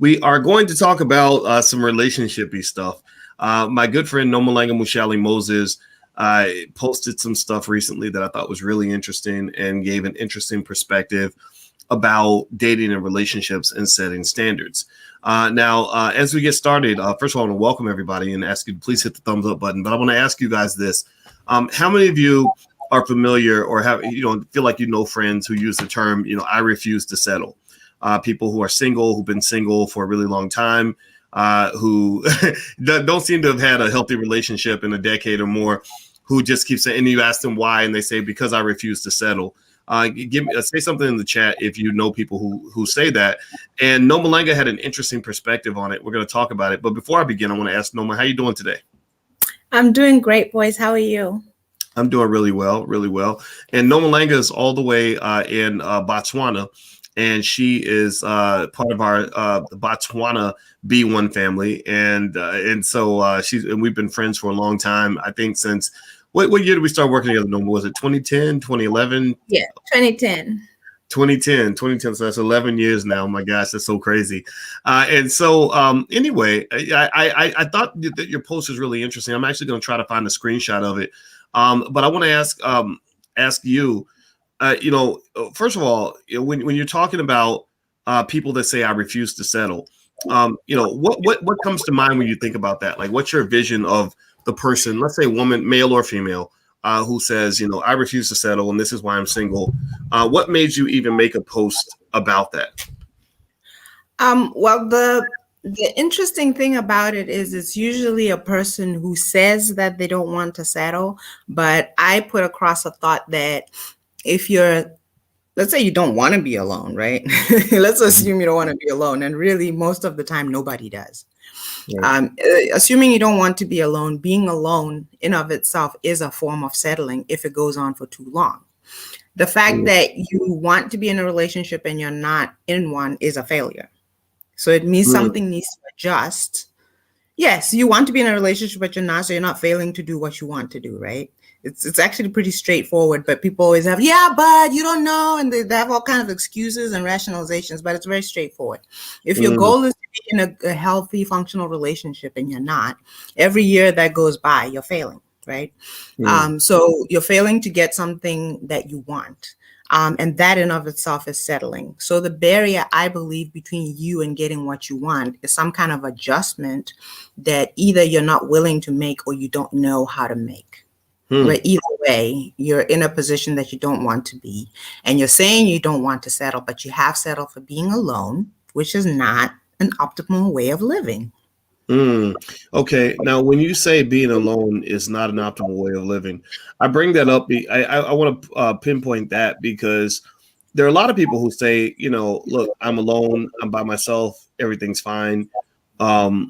We are going to talk about some relationshipy stuff. My good friend Nomalanga Moses posted some stuff recently that I thought was really interesting and gave an interesting perspective about dating and relationships and setting standards. Now, as we get started, first of all, I want to welcome everybody and ask you to please hit the thumbs up button. But I want to ask you guys this. How many of you are familiar or have, feel like friends who use the term, I refuse to settle? People who are single, who've been single for a really long time, who don't seem to have had a healthy relationship in a decade or more, who just keep saying, and you ask them why, and they say, because I refuse to settle. Say something in the chat if you know people who say that. And Nomalanga had an interesting perspective on it. We're going to talk about it. But before I begin, I want to ask Noma, how you doing today? I'm doing great, Boyce. How are you? I'm doing really well, really well. And Nomalanga is all the way in Botswana. And she is part of our Botswana B1 family, and so we've been friends for a long time. I think since what year did we start working together? Norma? Was it 2010, 2011? Yeah, 2010. 2010. So that's 11 years now. Oh my gosh, that's so crazy. Anyway, I thought that your post is really interesting. I'm actually going to try to find a screenshot of it. But I want to ask you. First of all, when you're talking about people that say I refuse to settle, what comes to mind when you think about that? Like, what's your vision of the person, let's say woman, male or female, who says, I refuse to settle and this is why I'm single? What made you even make a post about that? Well, the interesting thing about it is it's usually a person who says that they don't want to settle, but I put across a thought that if let's say you don't want to be alone, right? Let's assume you don't want to be alone. And really, most of the time, nobody does. Right. Assuming you don't want to be alone, being alone in of itself is a form of settling if it goes on for too long. The fact that you want to be in a relationship and you're not in one is a failure. So it means something needs to adjust. Yes, you want to be in a relationship, but you're not, so you're not failing to do what you want to do, right? It's actually pretty straightforward, but people always have, but you don't know, and they have all kinds of excuses and rationalizations, but it's very straightforward. If your goal is to be in a healthy, functional relationship and you're not, every year that goes by, you're failing, right? So you're failing to get something that you want. And that in of itself is settling. So the barrier, I believe, between you and getting what you want is some kind of adjustment that either you're not willing to make or you don't know how to make. But either way, you're in a position that you don't want to be. And you're saying you don't want to settle, but you have settled for being alone, which is not an optimal way of living. Okay. Now, when you say being alone is not an optimal way of living, I bring that up. I want to pinpoint that because there are a lot of people who say, look, I'm alone. I'm by myself. Everything's fine. I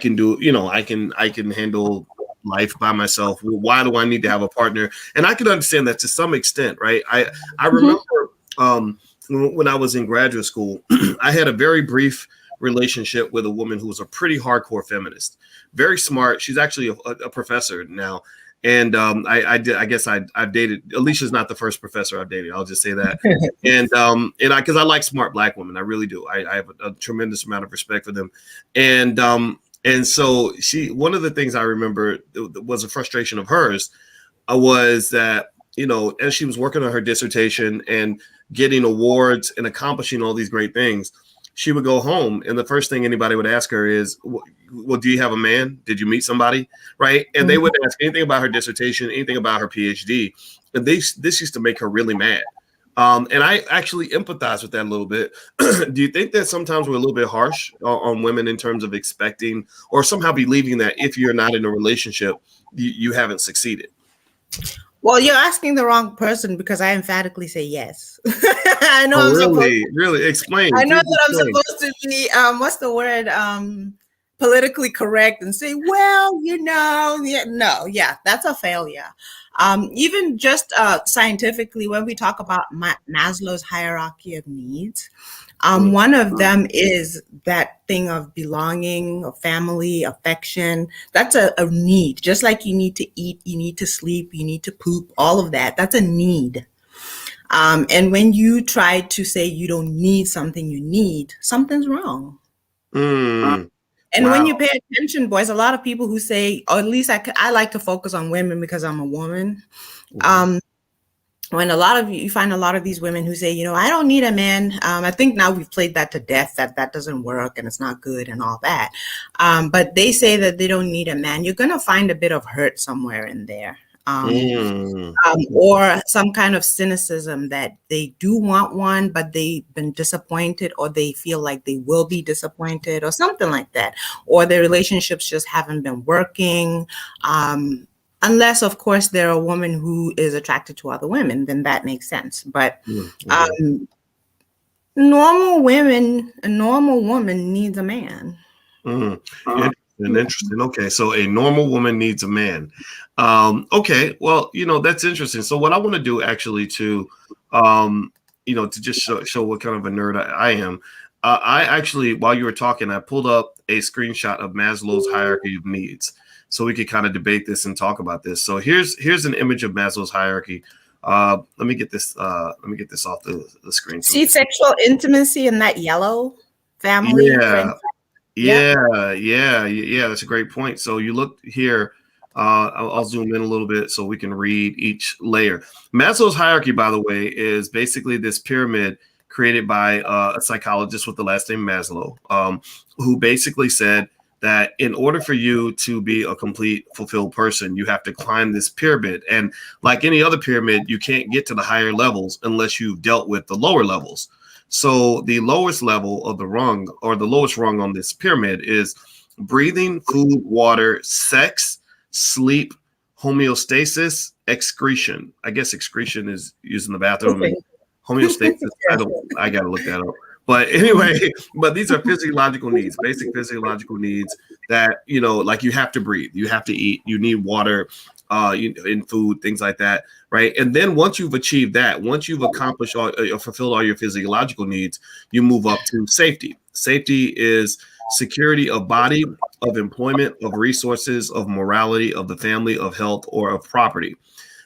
can do, I can handle life by myself. Why do I need to have a partner? And I can understand that to some extent, right? I remember when I was in graduate school, I had a very brief relationship with a woman who was a pretty hardcore feminist, very smart. She's actually a professor now. And I guess I've dated. Alicia's not the first professor I've dated. I'll just say that. Because I like smart Black women, I really do. I have a tremendous amount of respect for them. And so one of the things I remember was a frustration of hers was that, as she was working on her dissertation and getting awards and accomplishing all these great things, she would go home and the first thing anybody would ask her is, well, do you have a man? Did you meet somebody? Right. And they wouldn't ask anything about her dissertation, anything about her PhD. And this used to make her really mad. And I actually empathize with that a little bit. Do you think that sometimes we're a little bit harsh on women in terms of expecting or somehow believing that if you're not in a relationship, you haven't succeeded? Well, you're asking the wrong person because I emphatically say yes. I know. Really explain. I know that I'm supposed to be, what's the word? Politically correct and say, well, that's a failure. Even just scientifically, when we talk about Maslow's hierarchy of needs, one of them is that thing of belonging, of family, affection. That's a need. Just like you need to eat, you need to sleep, you need to poop, all of that. That's a need. And when you try to say you don't need something, you need, something's wrong. Mm. And when you Wow. pay attention, boys, a lot of people who say, or at least I like to focus on women because I'm a woman. Mhm. Um, when a lot of you find a lot of these women who say, I don't need a man. I think now we've played that to death, that doesn't work and it's not good and all that. But they say that they don't need a man. You're going to find a bit of hurt somewhere in there. Mm. Or some kind of cynicism that they do want one, but they've been disappointed, or they feel like they will be disappointed, or something like that, or their relationships just haven't been working. Unless, of course, they're a woman who is attracted to other women, then that makes sense. But Mhm. a normal woman needs a man. Mm. Interesting. Okay, so a normal woman needs a man. Okay, well, that's interesting. So what I want to do actually um, to just show what kind of a nerd I am. I actually, while you were talking, I pulled up a screenshot of Maslow's hierarchy of needs, so we could kind of debate this and talk about this. So here's an image of Maslow's hierarchy. Let me get this. Let me get this off the screen. So See sexual intimacy in that yellow, family, yeah, friends. Yep. yeah. That's a great point. So you look here. I'll zoom in a little bit so we can read each layer. Maslow's hierarchy, by the way, is basically this pyramid created by a psychologist with the last name Maslow, who basically said that in order for you to be a complete, fulfilled person, you have to climb this pyramid. And like any other pyramid, you can't get to the higher levels unless you've dealt with the lower levels. So the lowest level of the rung, or the lowest rung on this pyramid, is breathing, food, water, sex, sleep, homeostasis, excretion. I guess excretion is using the bathroom, and homeostasis, I gotta look that up. But anyway, but these are physiological needs, basic physiological needs that, like you have to breathe, you have to eat, you need water, in food, things like that, right? And then once you've achieved that, once you've accomplished or fulfilled all your physiological needs, you move up to safety. Safety is security of body, of employment, of resources, of morality, of the family, of health, or of property.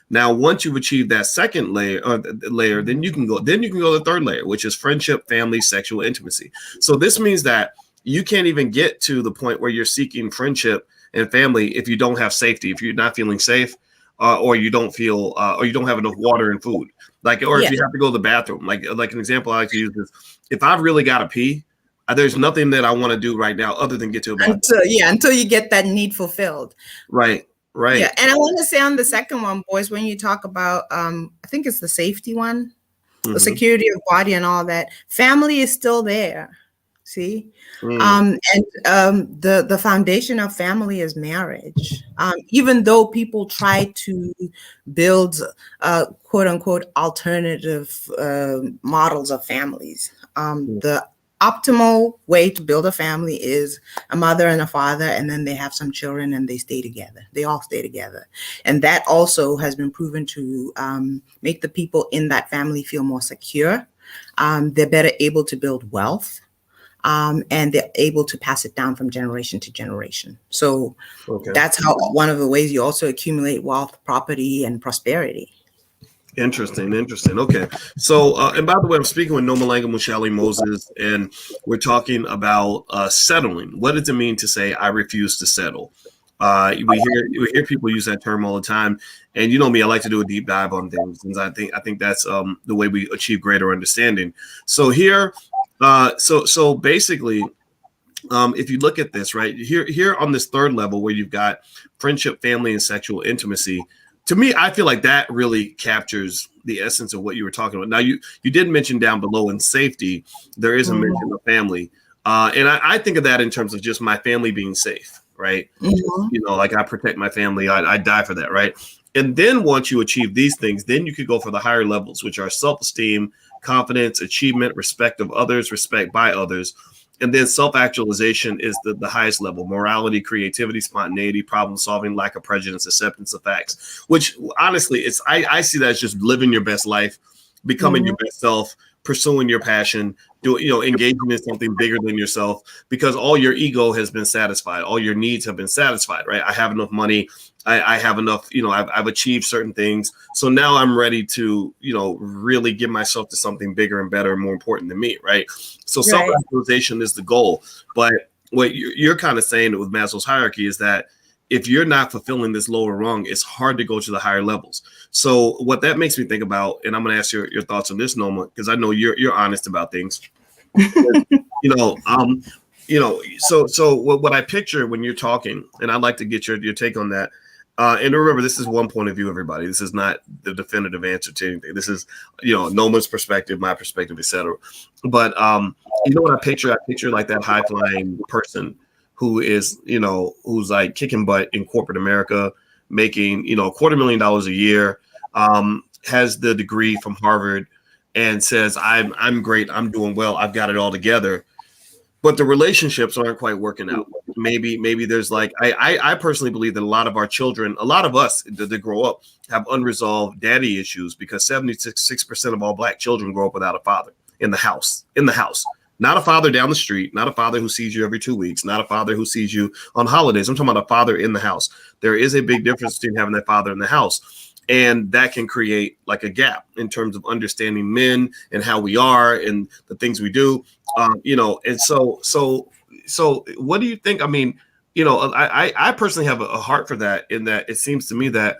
Now, once you've achieved that second layer, then you can go to the third layer, which is friendship, family, sexual intimacy. So this means that you can't even get to the point where you're seeking friendship and family if you don't have safety, if you're not feeling safe, or you don't feel, or you don't have enough water and food. Like, or if Yeah. you have to go to the bathroom, like an example I like to use is, if I've really got to pee, there's nothing that I want to do right now other than get to a bathroom. Until you get that need fulfilled. Right. Yeah, and I want to say on the second one, boys, when you talk about, I think it's the safety one, the Mm-hmm. security of body and all that, family is still there. See, Mm. and the foundation of family is marriage. Even though people try to build quote unquote alternative models of families, the optimal way to build a family is a mother and a father, and then they have some children and they stay together. They all stay together. And that also has been proven to make the people in that family feel more secure. They're better able to build wealth. And they're able to pass it down from generation to generation. So Okay. that's how one of the ways you also accumulate wealth, property, and prosperity. Interesting. Okay. So, and by the way, I'm speaking with Nomalanga Mushali Moses, and we're talking about settling. What does it mean to say I refuse to settle? We hear people use that term all the time, and you know me, I like to do a deep dive on things, and I think that's the way we achieve greater understanding. So here, so basically, if you look at this right here on this third level where you've got friendship, family, and sexual intimacy, to me, I feel like that really captures the essence of what you were talking about. Now, you did mention down below in safety, there is a mention of family. And I think of that in terms of just my family being safe, right? Like I protect my family. I die for that, right? And then once you achieve these things, then you could go for the higher levels, which are self-esteem, confidence, achievement, respect of others, respect by others. And then self-actualization is the highest level: morality, creativity, spontaneity, problem solving, lack of prejudice, acceptance of facts. Which honestly, I see that as just living your best life, becoming your best self, pursuing your passion, engaging in something bigger than yourself, because all your ego has been satisfied, all your needs have been satisfied, right? I have enough money, I have enough, I've achieved certain things, so now I'm ready to, really give myself to something bigger and better and more important than me, right? So self-actualization is the goal, but what you're kind of saying with Maslow's hierarchy is that if you're not fulfilling this lower rung, it's hard to go to the higher levels. So what that makes me think about, and I'm going to ask your thoughts on this, Noma, because I know you're honest about things. So what I picture when you're talking, and I'd like to get your take on that. And remember, this is one point of view, everybody. This is not the definitive answer to anything. This is, Noma's perspective, my perspective, etc. But what I picture? I picture like that high flying person who is, who's like kicking butt in corporate America, making, $250,000 a year, has the degree from Harvard, and says, I'm great, I'm doing well, I've got it all together. But the relationships aren't quite working out. Maybe there's like, I personally believe that a lot of our children, a lot of us that grow up, have unresolved daddy issues, because 76% of all Black children grow up without a father in the house. Not a father down the street, not a father who sees you every 2 weeks, not a father who sees you on holidays. I'm talking about a father in the house. There is a big difference between having that father in the house, and that can create like a gap in terms of understanding men and how we are and the things we do. And so what do you think? I mean, I personally have a heart for that, in that it seems to me that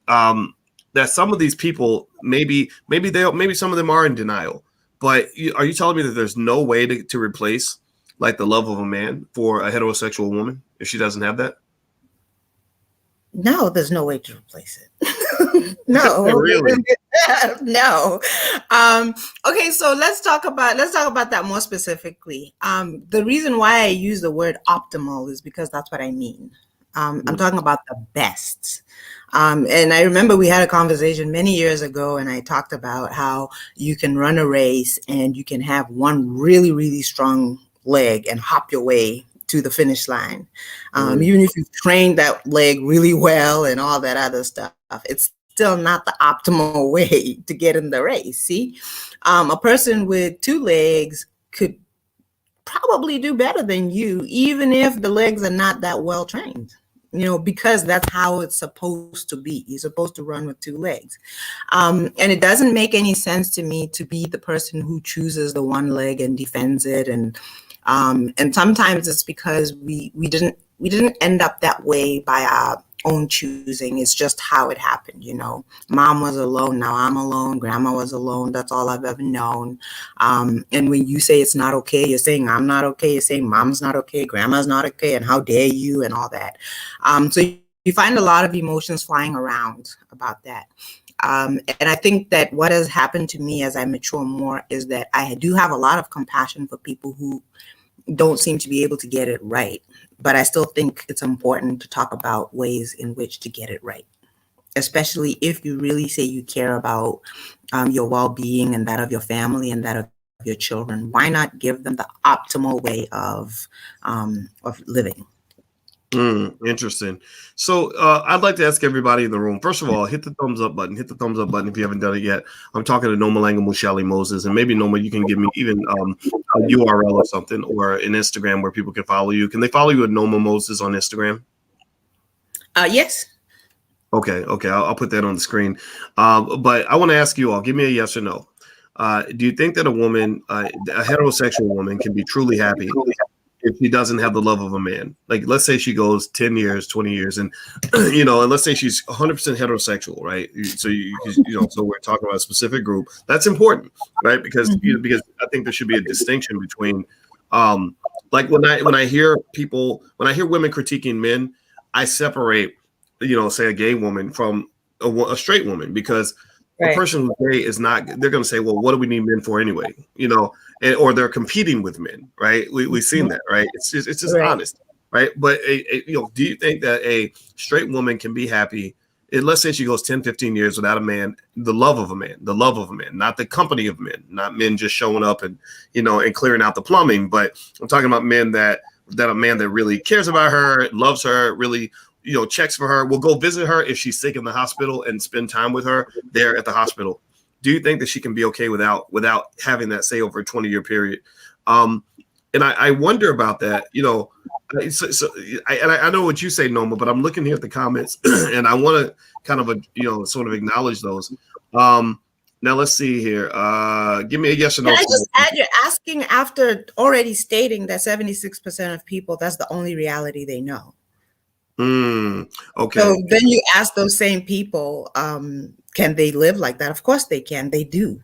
that some of these people, maybe some of them are in denial. But are you telling me that there's no way to replace like the love of a man for a heterosexual woman if she doesn't have that? No, there's no way to replace it. No, really? No. Okay, so let's talk about that more specifically. The reason why I use the word optimal is because that's what I mean. I'm talking about the best. And I remember we had a conversation many years ago, and I talked about how you can run a race and you can have one really, really strong leg and hop your way to the finish line. Even if you've trained that leg really well and all that other stuff, it's still not the optimal way to get in the race. See, a person with two legs could probably do better than you, even if the legs are not that well trained. Because that's how it's supposed to be. You're supposed to run with two legs. And it doesn't make any sense to me to be the person who chooses the one leg and defends it. And sometimes it's because we didn't end up that way by our own choosing. It's just how it happened. Mom was alone, now I'm alone. Grandma was alone, that's all I've ever known. And when you say it's not okay, you're saying I'm not okay, you're saying mom's not okay, grandma's not okay, and how dare you, and all that. So you find a lot of emotions flying around about that. And I think that what has happened to me as I mature more is that I do have a lot of compassion for people who don't seem to be able to get it right. But I still think it's important to talk about ways in which to get it right, especially if you really say you care about your well-being and that of your family and that of your children. Why not give them the optimal way of living? Interesting. So I'd like to ask everybody in the room, first of all, hit the thumbs up button. Hit the thumbs up button if you haven't done it yet. I'm talking to Nomalanga Mushali Moses, and maybe Noma, you can give me even a URL or something, or an Instagram where people can follow you. Can they follow you at Noma Moses on Instagram? Yes. Okay. I'll put that on the screen. But I want to ask you all, give me a yes or no. Do you think that a woman, a heterosexual woman, can be truly happy if she doesn't have the love of a man? Like, let's say she goes 10 years, 20 years, and and let's say she's 100% heterosexual, right? So so we're talking about a specific group. That's important, right? Because because I think there should be a distinction between, like when I hear women critiquing men, I separate, say a gay woman from a straight woman, because a person who's gay is not. They're going to say, well, what do we need men for anyway? Or they're competing with men, right? We've seen that, right? It's just honest, right? But do you think that a straight woman can be happy? Let's say she goes 10, 15 years without a man, the love of a man, not the company of men, not men just showing up and and clearing out the plumbing. But I'm talking about men that a man that really cares about her, loves her, really checks for her, will go visit her if she's sick in the hospital and spend time with her there at the hospital. Do you think that she can be okay without having that say over a 20-year period? And I wonder about that. I know what you say, Noma, but I'm looking here at the comments, and I want to kind of sort of acknowledge those. Now let's see here. Give me a yes or no. Can I just add, you're asking after already stating that 76% of people, that's the only reality they know. Okay. So then you ask those same people, can they live like that? Of course they can. They do.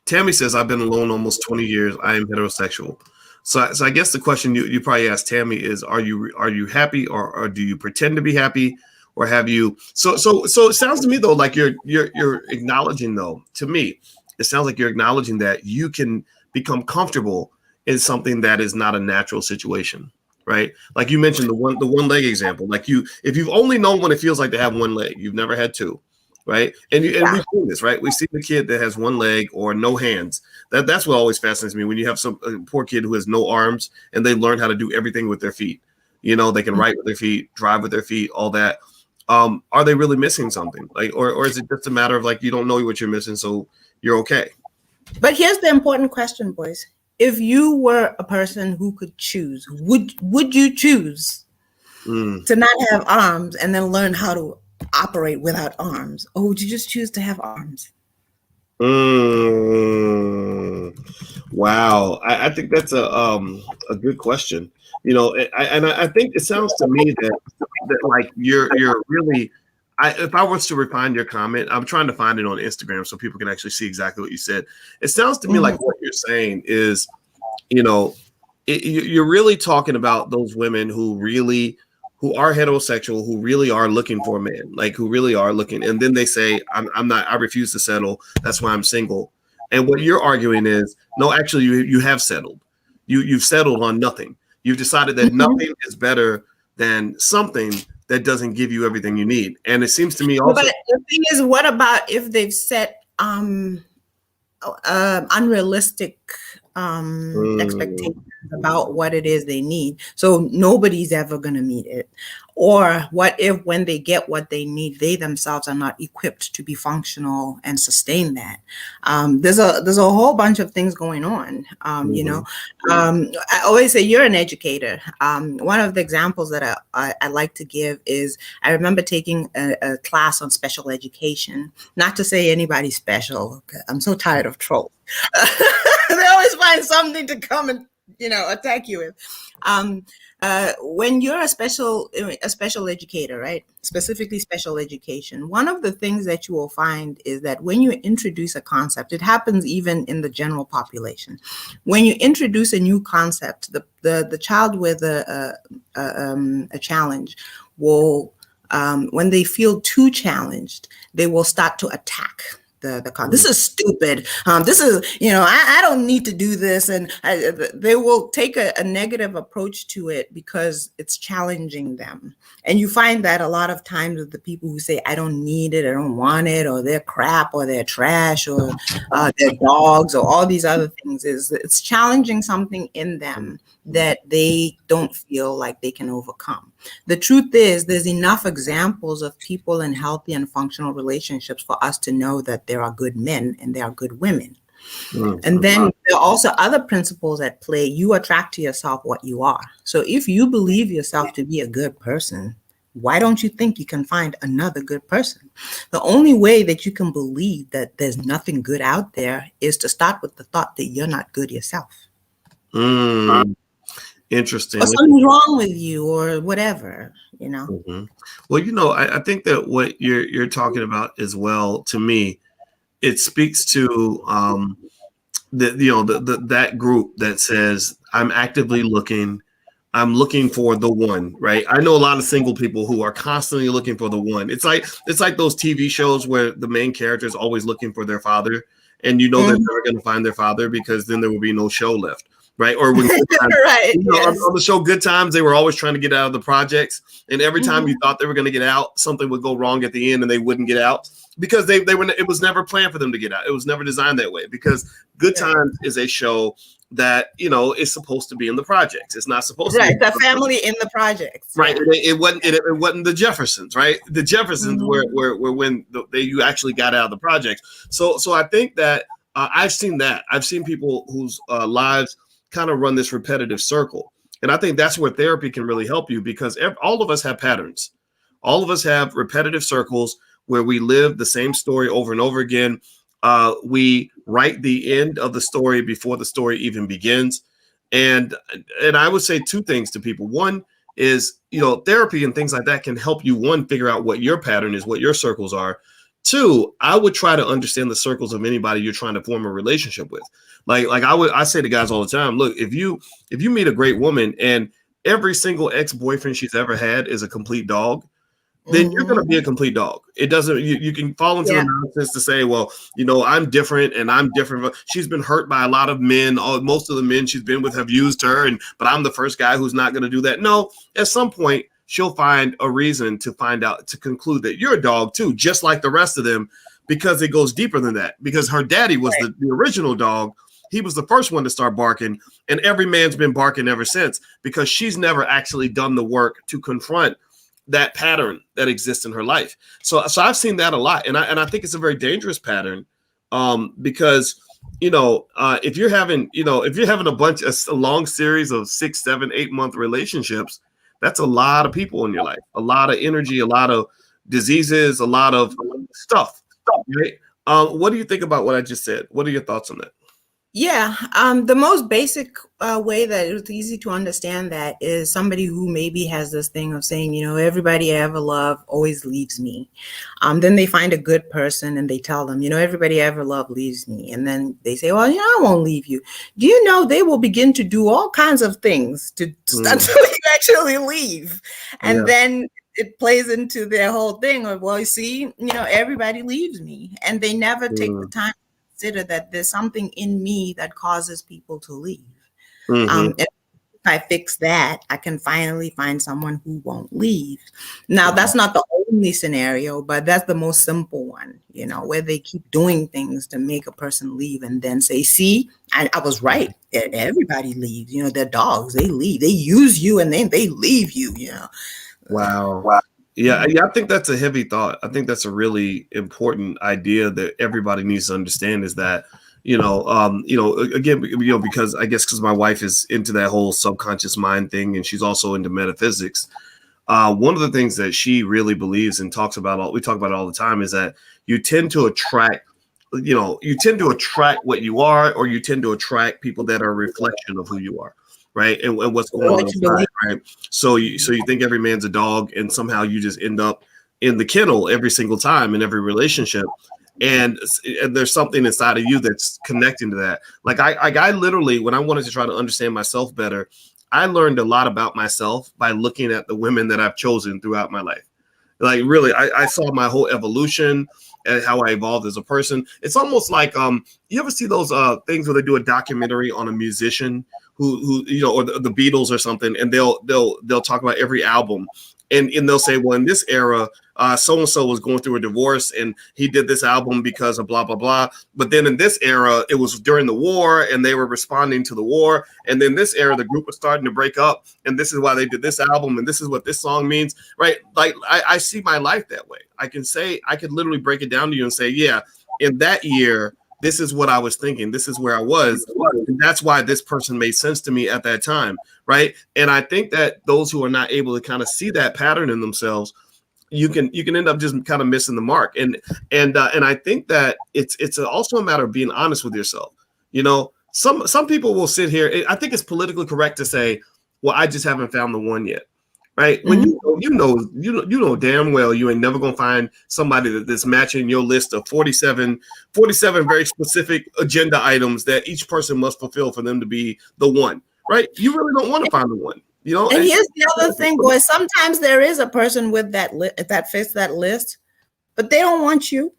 Tammy says, I've been alone almost 20 years. I am heterosexual. So I guess the question you probably asked Tammy is, are you happy, or do you pretend to be happy, or have you? So it sounds to me though like you're acknowledging, though, to me it sounds like you're acknowledging that you can become comfortable in something that is not a natural situation, right? Like you mentioned the one leg example. Like if you've only known what it feels like to have one leg, you've never had two. Right. And we've seen this, right? We see the kid that has one leg or no hands. That's what always fascinates me, when you have some poor kid who has no arms and they learn how to do everything with their feet. They can write with their feet, drive with their feet, all that. Are they really missing something? Like, or is it just a matter of like, you don't know what you're missing, so you're okay? But here's the important question, boys. If you were a person who could choose, would you choose to not have arms and then learn how to operate without arms, or would you just choose to have arms? Wow, I think that's a good question. I think it sounds to me that like you're really. If I was to refine your comment, I'm trying to find it on Instagram so people can actually see exactly what you said. It sounds to me like what you're saying is, you're really talking about those women who are heterosexual, who really are looking for a man, like who really are looking. And then they say, I refuse to settle. That's why I'm single. And what you're arguing is, no, actually you have settled. You've settled on nothing. You've decided that nothing is better than something that doesn't give you everything you need. And it seems to me also. But the thing is, what about if they've set unrealistic expectations about what it is they need, so nobody's ever going to meet it? Or what if when they get what they need, they themselves are not equipped to be functional and sustain that? There's a whole bunch of things going on. I always say, you're an educator. One of the examples that I like to give is, I remember taking a class on special education. Not to say anybody's special. I'm so tired of trolls. They always find something to come and attack you with. When you're a special educator, right? Specifically special education, one of the things that you will find is that when you introduce a concept, it happens even in the general population. When you introduce a new concept, the child with a challenge will, when they feel too challenged, they will start to attack this is stupid. This is, I don't need to do this. And they will take a negative approach to it because it's challenging them. And you find that a lot of times with the people who say, I don't need it, I don't want it, or they're crap, or they're trash, or they're dogs, or all these other things, is it's challenging something in them that they don't feel like they can overcome. The truth is, there's enough examples of people in healthy and functional relationships for us to know that there are good men and there are good women. And then there are also other principles at play. You attract to yourself what you are. So if you believe yourself to be a good person, why don't you think you can find another good person? The only way that you can believe that there's nothing good out there is to start with the thought that you're not good yourself. Interesting. Or something's wrong with you, or whatever, Well, I think that what you're talking about as well, to me, it speaks to that group that says, I'm actively looking. I'm looking for the one, right? I know a lot of single people who are constantly looking for the one. It's like those TV shows where the main character is always looking for their father, and they're never going to find their father, because then there will be no show left. Right. Or when right, on the show Good Times, they were always trying to get out of the projects. And every time you thought they were going to get out, something would go wrong at the end and they wouldn't get out, because it was never planned for them to get out. It was never designed that way, because Good Times is a show that, is supposed to be in the projects. It's not supposed to Right, be the family in the projects. right. Yeah. It wasn't the Jeffersons, right? The Jeffersons were Mhm. when you actually got out of the projects. So I think that I've seen that. I've seen people whose lives kind of run this repetitive circle, and I think that's where therapy can really help you, because all of us have patterns. All of us have repetitive circles where we live the same story over and over again. We write the end of the story before the story even begins. And I would say two things to people. One is, therapy and things like that can help you, one, figure out what your pattern is, what your circles are. Two, I would try to understand the circles of anybody you're trying to form a relationship with. Like I say to guys all the time, look, if you meet a great woman and every single ex-boyfriend she's ever had is a complete dog, then you're going to be a complete dog. It doesn't, you can fall into the nonsense to say, well, I'm different and I'm different. She's been hurt by a lot of men. Most of the men she's been with have used her, but I'm the first guy who's not going to do that. No, at some point she'll find a reason to conclude that you're a dog too, just like the rest of them, because it goes deeper than that, because her daddy was the original dog. He was the first one to start barking, and every man's been barking ever since, because she's never actually done the work to confront that pattern that exists in her life. So I've seen that a lot, and I think it's a very dangerous pattern, because if you're having a long series of 6, 7, 8 month relationships, that's a lot of people in your life, a lot of energy, a lot of diseases, a lot of stuff. Right? What do you think about what I just said? What are your thoughts on that? Yeah, the most basic way that it's easy to understand that is somebody who maybe has this thing of saying, everybody I ever love always leaves me. Then they find a good person and they tell them, everybody I ever loved leaves me. And then they say, well, I won't leave you. Do you know they will begin to do all kinds of things to until you actually leave? And then it plays into their whole thing of, well, you see, everybody leaves me. And they never take the time consider that there's something in me that causes people to leave. If I fix that, I can finally find someone who won't leave. Now, that's not the only scenario, but that's the most simple one, where they keep doing things to make a person leave and then say, see, I was right. Everybody leaves. They're dogs. They leave. They use you and then they leave you, Wow. Yeah, I think that's a heavy thought. I think that's a really important idea that everybody needs to understand, is that, again, because my wife is into that whole subconscious mind thing, and she's also into metaphysics. One of the things that she really believes and talks about, we talk about it all the time, is that you tend to attract what you are, or you tend to attract people that are a reflection of who you are. Right. And what's going on inside, right? So you think every man's a dog, and somehow you just end up in the kennel every single time in every relationship. And there's something inside of you that's connecting to that. Like I literally, when I wanted to try to understand myself better, I learned a lot about myself by looking at the women that I've chosen throughout my life. Like, really, I saw my whole evolution and how I evolved as a person. It's almost like, you ever see those things where they do a documentary on a musician who or the Beatles or something, and they'll talk about every album, and they'll say, well, in this era, so and so was going through a divorce, and he did this album because of blah blah blah. But then in this era, it was during the war, and they were responding to the war. And then this era, the group was starting to break up, and this is why they did this album, and this is what this song means, right? Like I see my life that way. I could literally break it down to you and say, yeah, in that year, this is what I was thinking. This is where I was. And that's why this person made sense to me at that time. Right. And I think that those who are not able to kind of see that pattern in themselves, you can end up just kind of missing the mark. And I think that it's also a matter of being honest with yourself. Some people will sit here. I think it's politically correct to say, well, I just haven't found the one yet. Right. When you know damn well you ain't never gonna find somebody that's matching your list of 47 very specific agenda items that each person must fulfill for them to be the one. Right. You really don't want to find the one. And here's the other thing, boy. Sometimes there is a person with that that fits that list, but they don't want you.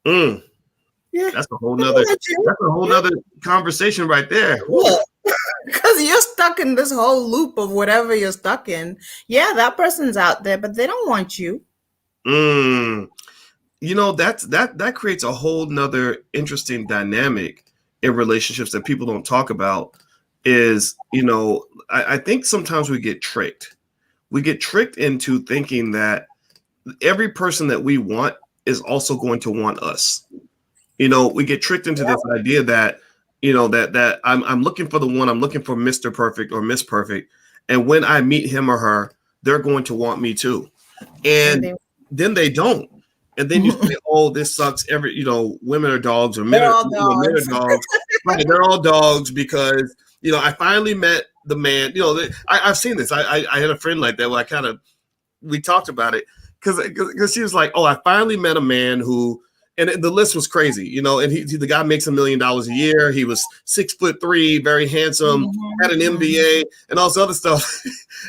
Yeah, that's a whole nother conversation right there. Yeah. Because you're stuck in this whole loop of whatever you're stuck in. Yeah, that person's out there, but they don't want you. That creates a whole nother interesting dynamic in relationships that people don't talk about is, I think sometimes we get tricked. We get tricked into thinking that every person that we want is also going to want us. We get tricked into this idea that, that I'm looking for the one, I'm looking for Mr. Perfect or Miss Perfect. And when I meet him or her, they're going to want me too. And then they don't. And then you say, oh, this sucks. Women are dogs or men are dogs. Right, they're all dogs because, I finally met the man. I've seen this. I had a friend like that where we talked about it because she was like, oh, I finally met a man who, and the list was crazy, and the guy makes $1 million a year. He was 6'3", very handsome, had an MBA and all this other stuff.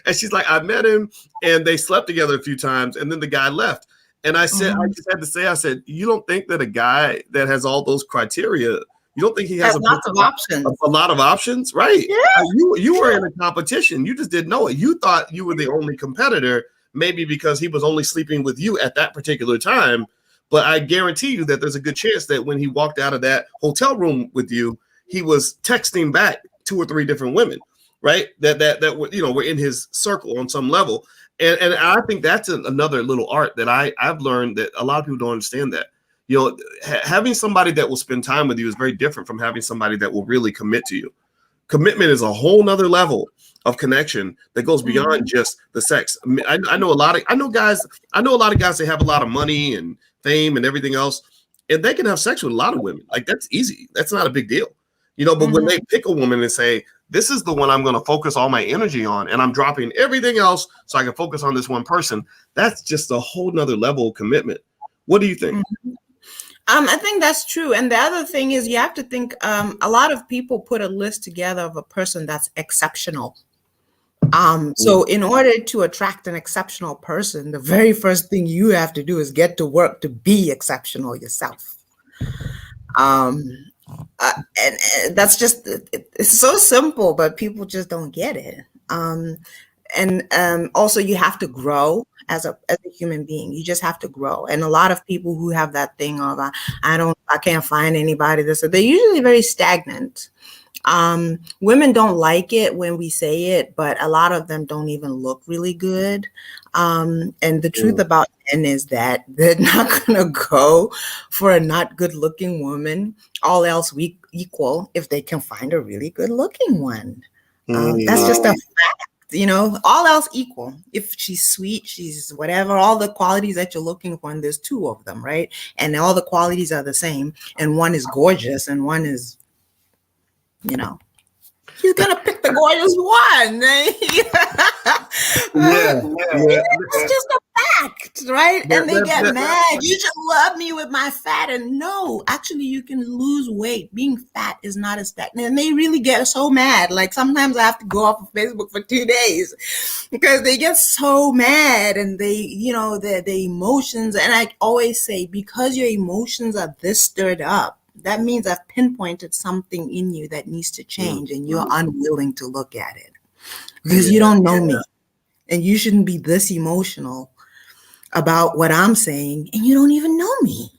And she's like, I met him and they slept together a few times and then the guy left. And I said, I just had to say, I said, you don't think that a guy that has all those criteria, you don't think he has lots of options? A lot of options, right? Yeah. You were in a competition. You just didn't know it. You thought you were the only competitor, maybe because he was only sleeping with you at that particular time. But I guarantee you that there's a good chance that when he walked out of that hotel room with you, he was texting back 2 or 3 different women, right? That were in his circle on some level. And I think that's another little art that I've learned that a lot of people don't understand that. Having somebody that will spend time with you is very different from having somebody that will really commit to you. Commitment is a whole nother level of connection that goes beyond just the sex. I know a lot of guys that have a lot of money and fame and everything else, and they can have sex with a lot of women. Like, that's easy. That's not a big deal. But when they pick a woman and say, this is the one I'm going to focus all my energy on, and I'm dropping everything else so I can focus on this one person, that's just a whole nother level of commitment. What do you think? I think that's true. And the other thing is, you have to think, a lot of people put a list together of a person that's exceptional. So in order to attract an exceptional person, the very first thing you have to do is get to work to be exceptional yourself. And that's just, it's so simple, but people just don't get it. And also you have to grow as a human being. You just have to grow. And a lot of people who have that thing of, I can't find anybody, they're usually very stagnant. Women don't like it when we say it, but a lot of them don't even look really good. And the truth about men is that they're not going to go for a not good looking woman, all else equal, if they can find a really good looking one. That's just a fact, all else equal. If she's sweet, she's whatever, all the qualities that you're looking for, and there's 2 of them, right? And all the qualities are the same. And one is gorgeous and one is, he's gonna pick the gorgeous one. It's just a fact, right? And they get mad. You should love me with my fat. And no, actually, you can lose weight. Being fat is not a stagnant. And they really get so mad. Like, sometimes I have to go off of Facebook for 2 days because they get so mad, and they, the emotions. And I always say, because your emotions are this stirred up, that means I've pinpointed something in you that needs to change, and you're unwilling to look at it because you don't know me, and you shouldn't be this emotional about what I'm saying, and you don't even know me.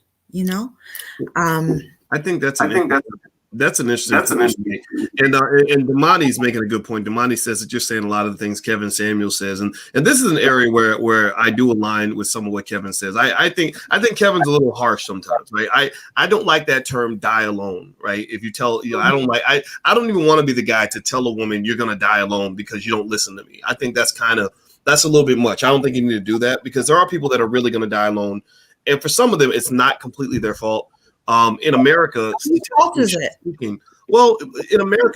I think that's an interesting point. And Damani's making a good point. Damani says that you're saying a lot of the things Kevin Samuel says, and this is an area where I do align with some of what Kevin says. I think Kevin's a little harsh sometimes, right? I don't like that term "die alone," right? If you tell, I don't even want to be the guy to tell a woman you're going to die alone because you don't listen to me. I think that's a little bit much. I don't think you need to do that, because there are people that are really going to die alone, and for some of them, it's not completely their fault. In America,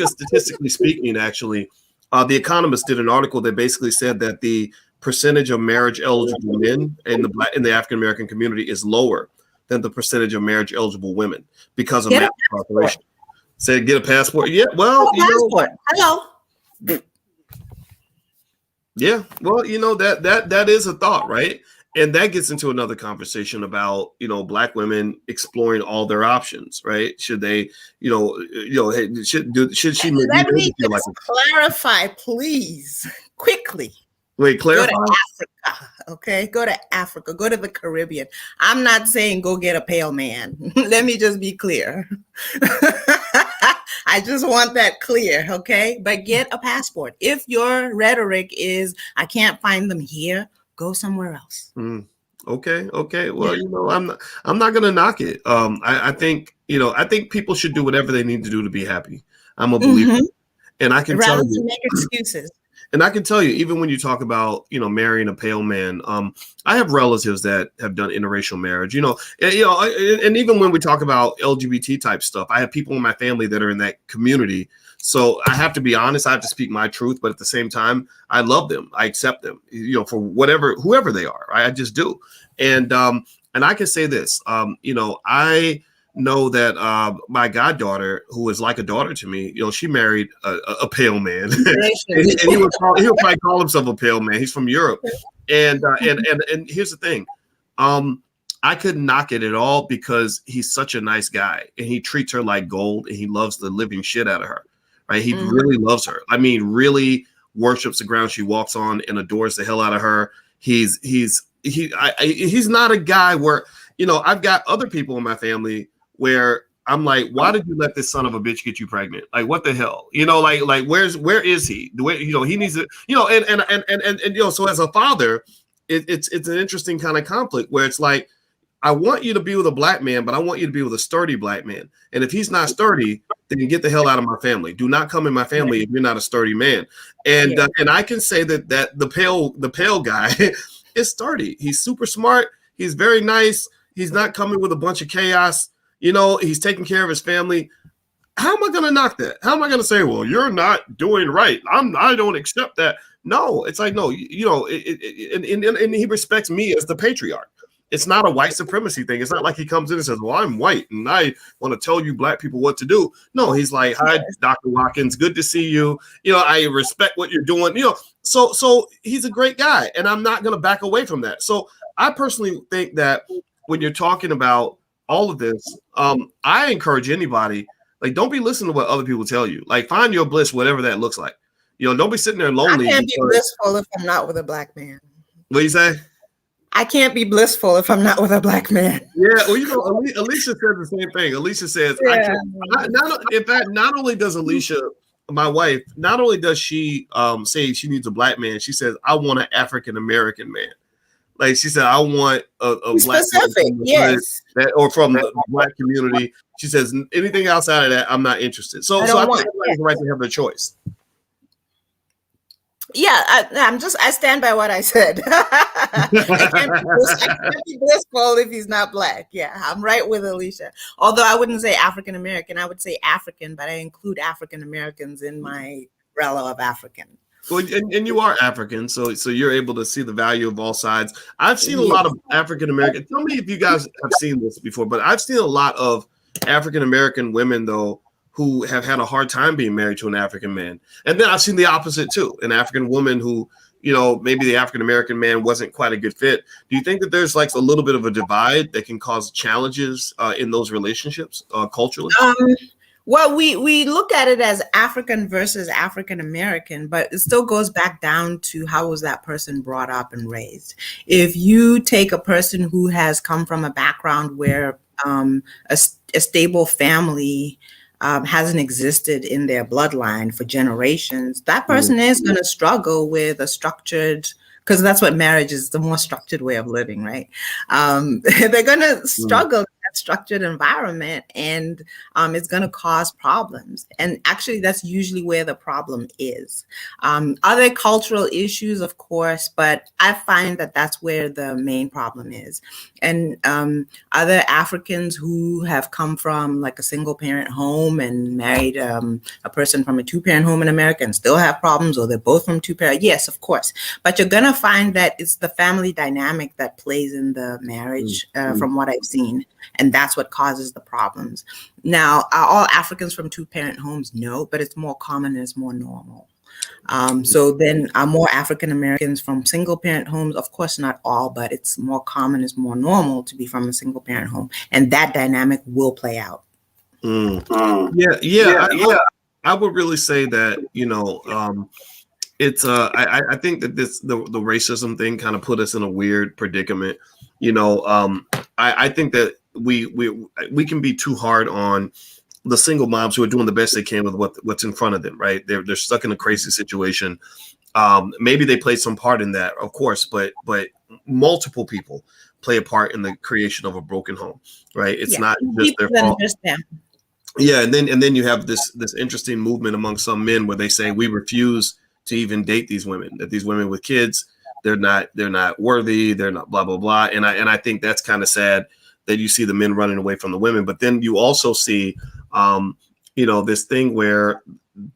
statistically speaking, actually, The Economist did an article that basically said that the percentage of marriage eligible men in the African American community is lower than the percentage of marriage eligible women because of mass incarceration. Said get a passport. Yeah, well, passport. Hello. Yeah, well, that is a thought, right? And that gets into another conversation about, Black women exploring all their options, right? Should they, should she? Let me just clarify, please, quickly. Wait, clarify. Go to Africa, okay? Go to Africa. Go to the Caribbean. I'm not saying go get a pale man. Let me just be clear. I just want that clear, okay? But get a passport. If your rhetoric is, I can't find them here, go somewhere else. Okay. Well, I'm not gonna knock it. I think, I think people should do whatever they need to do to be happy. I'm a believer, and I can tell Rather you. to make excuses. And I can tell you, even when you talk about, marrying a pale man, I have relatives that have done interracial marriage, and even when we talk about LGBT type stuff, I have people in my family that are in that community. So I have to be honest, I have to speak my truth, but at the same time, I love them. I accept them, for whoever they are. Right? I just do. And I can say this, I know that my goddaughter, who is like a daughter to me, she married a pale man, and he would probably call himself a pale man. He's from Europe, and here's the thing, I couldn't knock it at all because he's such a nice guy and he treats her like gold and he loves the living shit out of her. Right? He really loves her. I mean, really worships the ground she walks on and adores the hell out of her. He's not a guy where, I've got other people in my family where I'm like, why did you let this son of a bitch get you pregnant? Like, what the hell? Like where is he? He needs to, and so as a father, it's an interesting kind of conflict where it's like, I want you to be with a black man, but I want you to be with a sturdy black man. And if he's not sturdy, then get the hell out of my family. Do not come in my family if you're not a sturdy man. And and I can say that the pale guy is sturdy. He's super smart. He's very nice. He's not coming with a bunch of chaos. He's taking care of his family. How am I going to knock that? How am I going to say, well, you're not doing right? I don't accept that. No, it's like, no, and he respects me as the patriarch. It's not a white supremacy thing. It's not like he comes in and says, well, I'm white and I want to tell you black people what to do. No, he's like, hi, Dr. Watkins. Good to see you. I respect what you're doing. So he's a great guy and I'm not going to back away from that. So I personally think that when you're talking about all of this, I encourage anybody, like, don't be listening to what other people tell you. Like, find your bliss, whatever that looks like. Don't be sitting there lonely. I can't be blissful if I'm not with a black man. What do you say? I can't be blissful if I'm not with a black man. Yeah, well, Alicia says the same thing. Alicia says, in fact, not only does Alicia, my wife, not only does she say she needs a black man, she says, I want an African American man. Like she said, I want a black specific, yes, or from the black community. She says anything outside of that, I'm not interested. So I think everybody's right to have their choice. Yeah, I stand by what I said. I can't be blissful if he's not black. Yeah, I'm right with Alicia. Although I wouldn't say African American, I would say African, but I include African Americans in my umbrella of African. Well, and you are African, so you're able to see the value of all sides. I've seen a lot of African American. Tell me if you guys have seen this before, but I've seen a lot of African American women though who have had a hard time being married to an African man, and then I've seen the opposite too, an African woman who, maybe the African American man wasn't quite a good fit. Do you think that there's like a little bit of a divide that can cause challenges in those relationships culturally? Well, we look at it as African versus African American, but it still goes back down to how was that person brought up and raised. If you take a person who has come from a background where a stable family hasn't existed in their bloodline for generations, that person is going to struggle with a structured, because that's what marriage is, the more structured way of living, right? They're going to struggle in that structured environment, and it's going to cause problems. And actually, that's usually where the problem is. Other cultural issues, of course, but I find that that's where the main problem is. And other Africans who have come from like a single parent home and married a person from a two-parent home in America and still have problems, or they're both from two-parent, yes, of course. But you're going to find that it's the family dynamic that plays in the marriage from what I've seen. And that's what causes the problems. Now, are all Africans from two-parent homes? No, but it's more common and it's more normal. So then are more African Americans from single parent homes? Of course, not all, but it's more common, it's more normal to be from a single parent home. And that dynamic will play out. Yeah. I would really say that, it's I think that the racism thing kind of put us in a weird predicament. I think that we can be too hard on the single moms who are doing the best they can with what's in front of them, right? They're stuck in a crazy situation. Maybe they played some part in that, of course, but multiple people play a part in the creation of a broken home, right? It's Yeah, not just deeper their than fault. just them. Yeah, and then you have this interesting movement among some men where they say we refuse to even date these women. That these women with kids, they're not worthy. They're not blah blah blah. And I think that's kind of sad that you see the men running away from the women. But then you also see, this thing where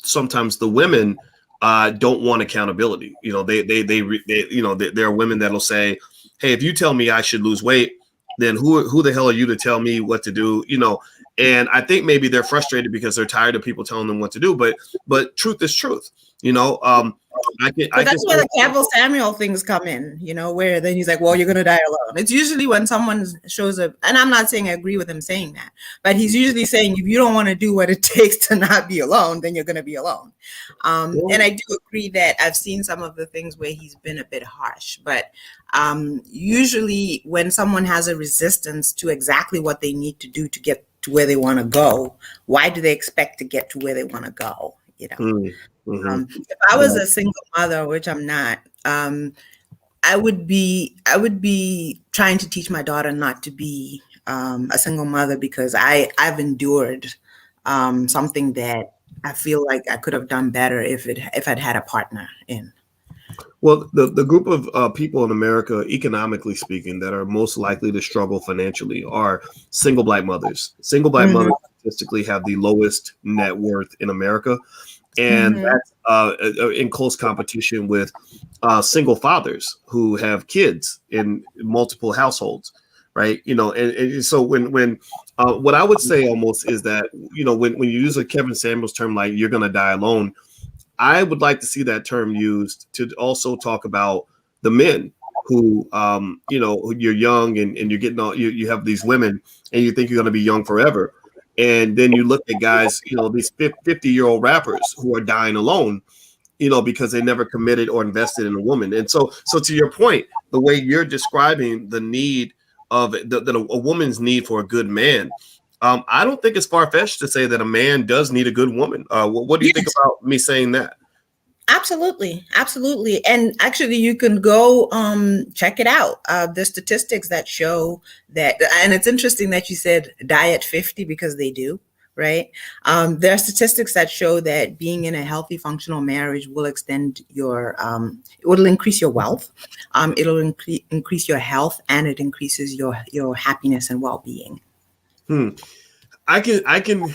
sometimes the women don't want accountability. There are women that'll say, "Hey, if you tell me I should lose weight, then who the hell are you to tell me what to do?" And I think maybe they're frustrated because they're tired of people telling them what to do. But truth is truth. But that's where the Campbell Samuel things come in, where then he's like, well, you're going to die alone. It's usually when someone shows up, and I'm not saying I agree with him saying that, but he's usually saying if you don't want to do what it takes to not be alone, then you're going to be alone. And I do agree that I've seen some of the things where he's been a bit harsh, but usually when someone has a resistance to exactly what they need to do to get to where they want to go, why do they expect to get to where they want to go? Mm-hmm. If I was a single mother, which I'm not, I would be trying to teach my daughter not to be a single mother, because I've endured something that I feel like I could have done better if I'd had a partner in. Well, the group of people in America, economically speaking, that are most likely to struggle financially are single Black mothers. Single Black mothers statistically have the lowest net worth in America. And that's in close competition with single fathers who have kids in multiple households, right? And so when what I would say almost is that, when you use a Kevin Samuels term like you're going to die alone, I would like to see that term used to also talk about the men who, you're young and you're getting all, you have these women and you think you're going to be young forever. And then you look at guys, these 50-year-old rappers who are dying alone, because they never committed or invested in a woman. And so to your point, the way you're describing the need of a woman's need for a good man, I don't think it's far-fetched to say that a man does need a good woman. What do you think about me saying that? Absolutely. And actually, you can go check it out. There's statistics that show that, and it's interesting that you said die at 50, because they do, right? There are statistics that show that being in a healthy, functional marriage will extend it will increase your wealth, it'll increase your health, and it increases your happiness and well-being. I can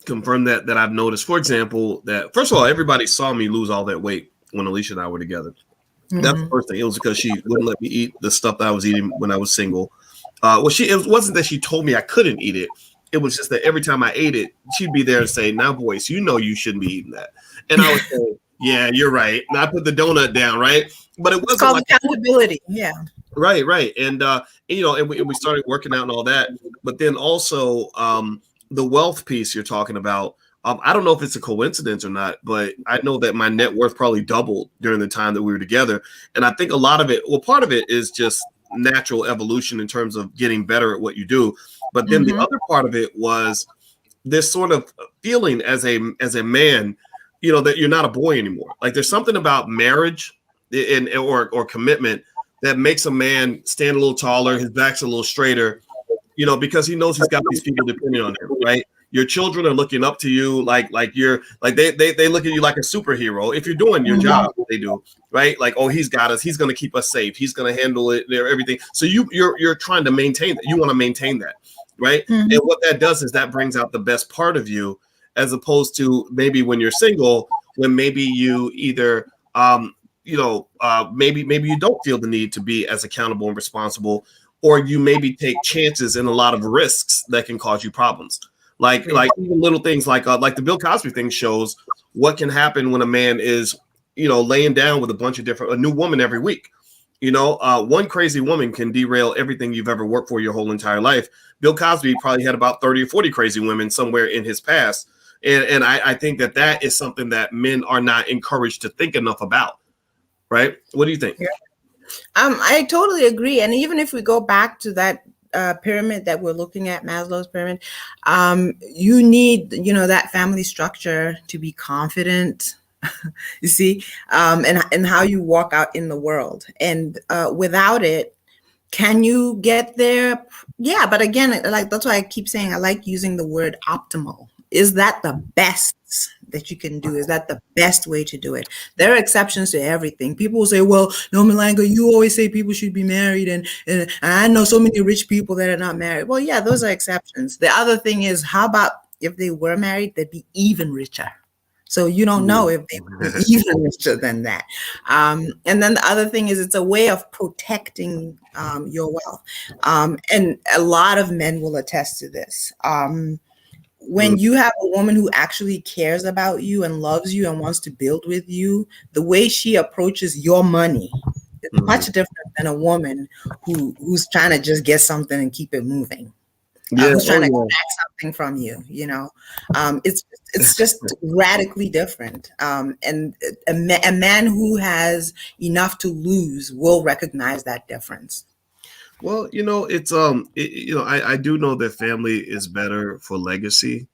confirm that I've noticed, for example, that first of all, everybody saw me lose all that weight when Alicia and I were together. That's the first thing. It was because she wouldn't let me eat the stuff that I was eating when I was single. It wasn't that she told me I couldn't eat it. It was just that every time I ate it, she'd be there and say, "Now, Boyce, you shouldn't be eating that." And I would say, "Yeah, you're right." And I put the donut down, right? But it wasn't called accountability. Yeah. Right. And we started working out and all that. But then also the wealth piece you're talking about. I don't know if it's a coincidence or not, but I know that my net worth probably doubled during the time that we were together. And I think a lot of it, part of it is just natural evolution in terms of getting better at what you do. But then the other part of it was this sort of feeling as a man, that you're not a boy anymore. Like there's something about marriage or commitment that makes a man stand a little taller, his back's a little straighter, because he knows he's got these people depending on him, right? Your children are looking up to you like you're like they look at you like a superhero. If you're doing your job, they do, right? Like, oh, he's got us, he's gonna keep us safe, he's gonna handle it, everything. So you're trying to maintain that. You want to maintain that, right? And what that does is that brings out the best part of you, as opposed to maybe when you're single, when maybe you either maybe you don't feel the need to be as accountable and responsible, or you maybe take chances in a lot of risks that can cause you problems. Like even little things like the Bill Cosby thing shows what can happen when a man is, laying down with a new woman every week. One crazy woman can derail everything you've ever worked for your whole entire life. Bill Cosby probably had about 30 or 40 crazy women somewhere in his past. And I think that is something that men are not encouraged to think enough about. Right? What do you think? Yeah. I totally agree. And even if we go back to that pyramid that we're looking at, Maslow's pyramid, you need, that family structure to be confident. You see, and how you walk out in the world, and without it, can you get there? Yeah, but again, like that's why I keep saying I like using the word optimal. Is that the best that you can do? Is that the best way to do it? There are exceptions to everything. People will say, well, no, Malanga, you always say people should be married, and I know so many rich people that are not married. Well, yeah, those are exceptions. The other thing is, how about if they were married, they'd be even richer. So you don't know if they would be even richer than that. And then the other thing is it's a way of protecting your wealth. And a lot of men will attest to this. When you have a woman who actually cares about you and loves you and wants to build with you, the way she approaches your money is much different than a woman who's trying to just get something and keep it moving. Who's trying to extract something from you, it's just radically different. And a man who has enough to lose will recognize that difference. Well, it's I do know that family is better for legacy.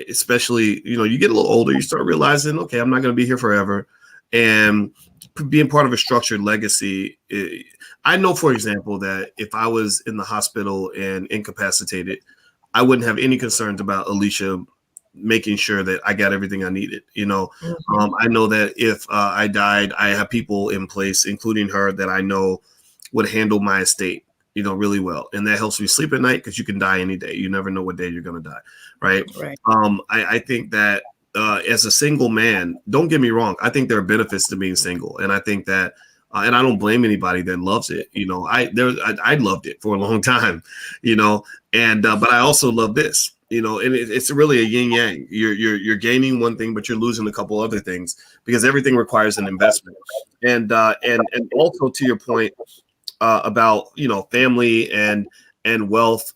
Especially, you get a little older, you start realizing, okay, I'm not going to be here forever, and being part of a structured legacy. I know, for example, that if I was in the hospital and incapacitated, I wouldn't have any concerns about Alicia making sure that I got everything I needed. I know that if I died, I have people in place, including her, that I know would handle my estate, really well. And that helps me sleep at night, because you can die any day. You never know what day you're going to die. Right. I think that as a single man, don't get me wrong, I think there are benefits to being single. And I think that, and I don't blame anybody that loves it. I loved it for a long time, and but I also love this, and it's really a yin yang. You're gaining one thing, but you're losing a couple other things, because everything requires an investment. And also, to your point about family and wealth,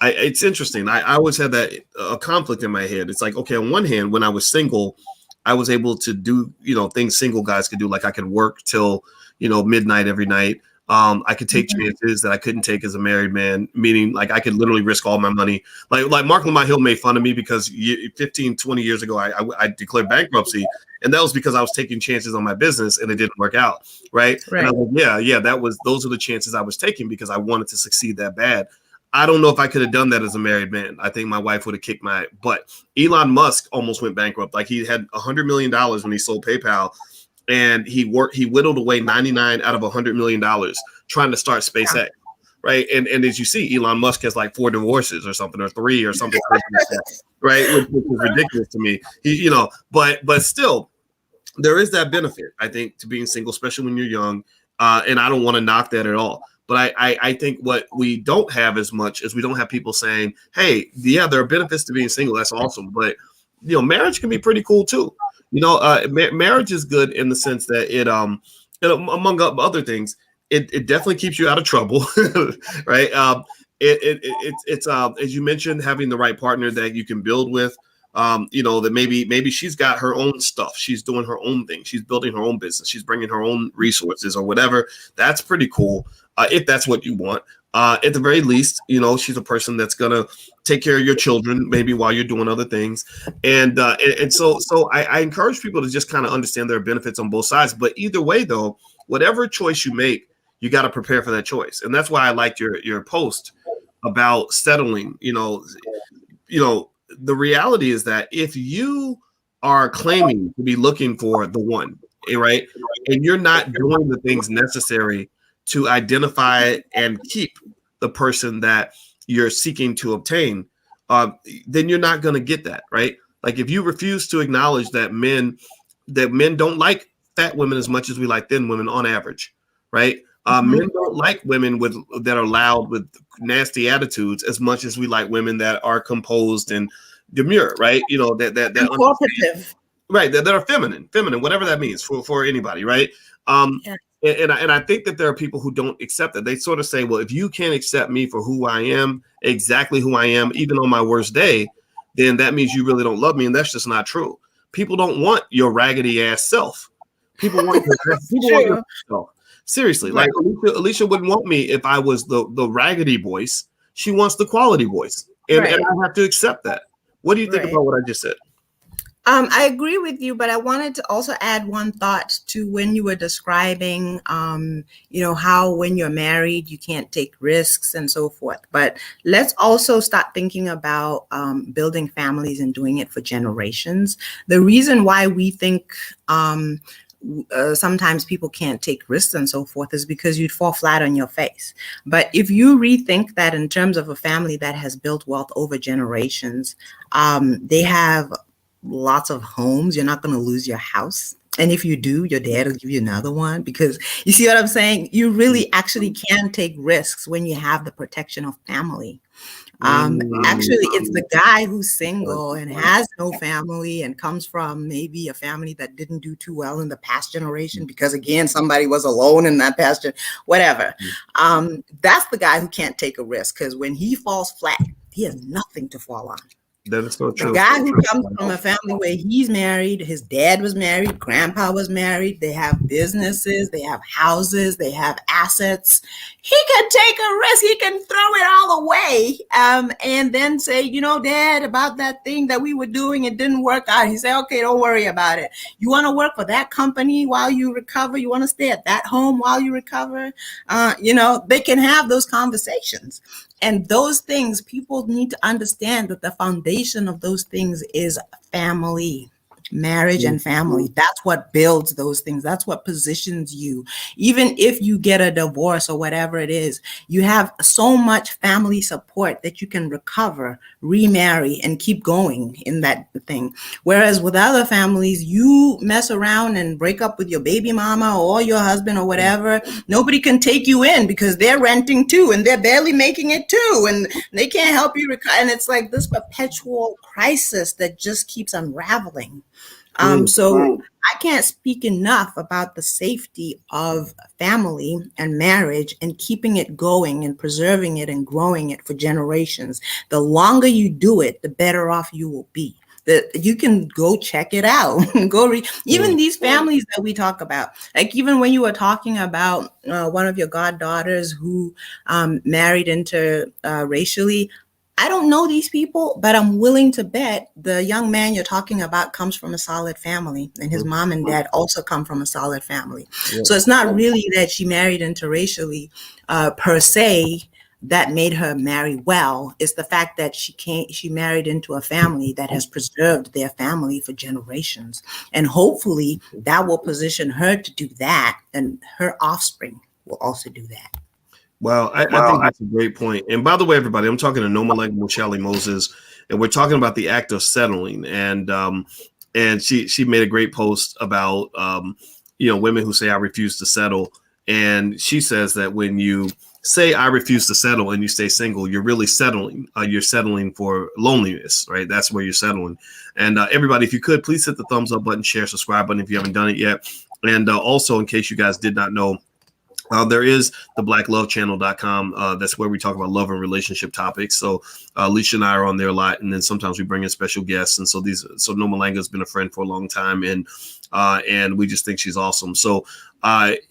it's interesting. I always had that a conflict in my head. It's like, okay, on one hand, when I was single, I was able to do, things single guys could do. Like I could work till, midnight every night. I could take chances that I couldn't take as a married man, meaning like I could literally risk all my money. Like Mark Lamont Hill made fun of me because 15, 20 years ago, I declared bankruptcy. And that was because I was taking chances on my business and it didn't work out. Right. And I was like, those are the chances I was taking because I wanted to succeed that bad. I don't know if I could have done that as a married man. I think my wife would have kicked my butt. Elon Musk almost went bankrupt. Like he had $100 million when he sold PayPal, and he whittled away 99 out of $100 million trying to start SpaceX. Right. And as you see, Elon Musk has like 4 divorces or something, or 3 or something. Right. Which is ridiculous to me. But still, there is that benefit, I think, to being single, especially when you're young. And I don't want to knock that at all. But I think what we don't have as much is we don't have people saying, hey, yeah, there are benefits to being single. That's awesome. But, marriage can be pretty cool, too. Marriage is good in the sense that it among other things, it definitely keeps you out of trouble. Right. It's as you mentioned, having the right partner that you can build with. That maybe she's got her own stuff. She's doing her own thing. She's building her own business. She's bringing her own resources or whatever. That's pretty cool. If that's what you want. At the very least, she's a person that's going to take care of your children, maybe while you're doing other things. And so I encourage people to just kind of understand there are benefits on both sides. But either way, though, whatever choice you make, you got to prepare for that choice. And that's why I liked your post about settling. The reality is that if you are claiming to be looking for the one, right, and you're not doing the things necessary to identify and keep the person that you're seeking to obtain, then you're not going to get that, right? Like if you refuse to acknowledge that men don't like fat women as much as we like thin women on average, right? Men don't like women that are loud with nasty attitudes as much as we like women that are composed and demure, right? That cooperative, right? That are feminine, whatever that means for anybody, right? And I think that there are people who don't accept that. They sort of say, well, if you can't accept me for who I am, exactly who I am, even on my worst day, then that means you really don't love me, and that's just not true. People don't want your raggedy ass self. People want your self. Seriously, Right. like Alicia wouldn't want me if I was the raggedy Boyce. She wants the quality Boyce, and Right. I have to accept that. What do you think Right. about what I just said? I agree with you, but I wanted to also add one thought to when you were describing, how when you're married, you can't take risks and so forth. But let's also start thinking about building families and doing it for generations. The reason why we think sometimes people can't take risks and so forth is because you'd fall flat on your face. But if you rethink that in terms of a family that has built wealth over generations, they have lots of homes. You're not going to lose your house. And if you do, your dad will give you another one, because you see what I'm saying? You really actually can take risks when you have the protection of family. Actually, it's the guy who's single and has no family and comes from maybe a family that didn't do too well in the past generation because, again, somebody was alone in that past whatever. That's the guy who can't take a risk, because when he falls flat, he has nothing to fall on. That is so The true. guy who comes from a family where he's married, his dad was married, grandpa was married, they have businesses, they have houses, they have assets. He can take a risk. He can throw it all away and then say, Dad, about that thing that we were doing, it didn't work out. He said, okay, don't worry about it. You want to work for that company while you recover? You want to stay at that home while you recover? They can have those conversations. And those things, people need to understand that the foundation of those things is family, marriage and family. That's what builds those things. That's what positions you. Even if you get a divorce or whatever it is, you have so much family support that you can recover, remarry, and keep going in that thing. Whereas with other families, you mess around and break up with your baby mama or your husband or whatever, nobody can take you in because they're renting too and they're barely making it too, and they can't help you recover. And it's like this perpetual crisis that just keeps unraveling. So I can't speak enough about the safety of family and marriage and keeping it going and preserving it and growing it for generations. The longer you do it, the better off you will be. That you can go check it out. Go read. Even these families that we talk about, like even when you were talking about one of your goddaughters who married interracially. I don't know these people, but I'm willing to bet the young man you're talking about comes from a solid family, and his mom and dad also come from a solid family. So it's not really that she married interracially per se that made her marry well. It's the fact that she married into a family that has preserved their family for generations. And hopefully that will position her to do that, and her offspring will also do that. Well, I think that's a great point. And by the way, everybody, I'm talking to Nomalanga Moshali Moses, and we're talking about the act of settling. And she made a great post about women who say I refuse to settle. And she says that when you say I refuse to settle and you stay single, you're really settling. You're settling for loneliness, right? That's where you're settling. And everybody, if you could, please hit the thumbs up button, share, subscribe button if you haven't done it yet. And also, in case you guys did not know, there is the blacklovechannel.com. That's where we talk about love and relationship topics. So Alicia and I are on there a lot, and then sometimes we bring in special guests. And so Nomalanga has been a friend for a long time, and we just think she's awesome. So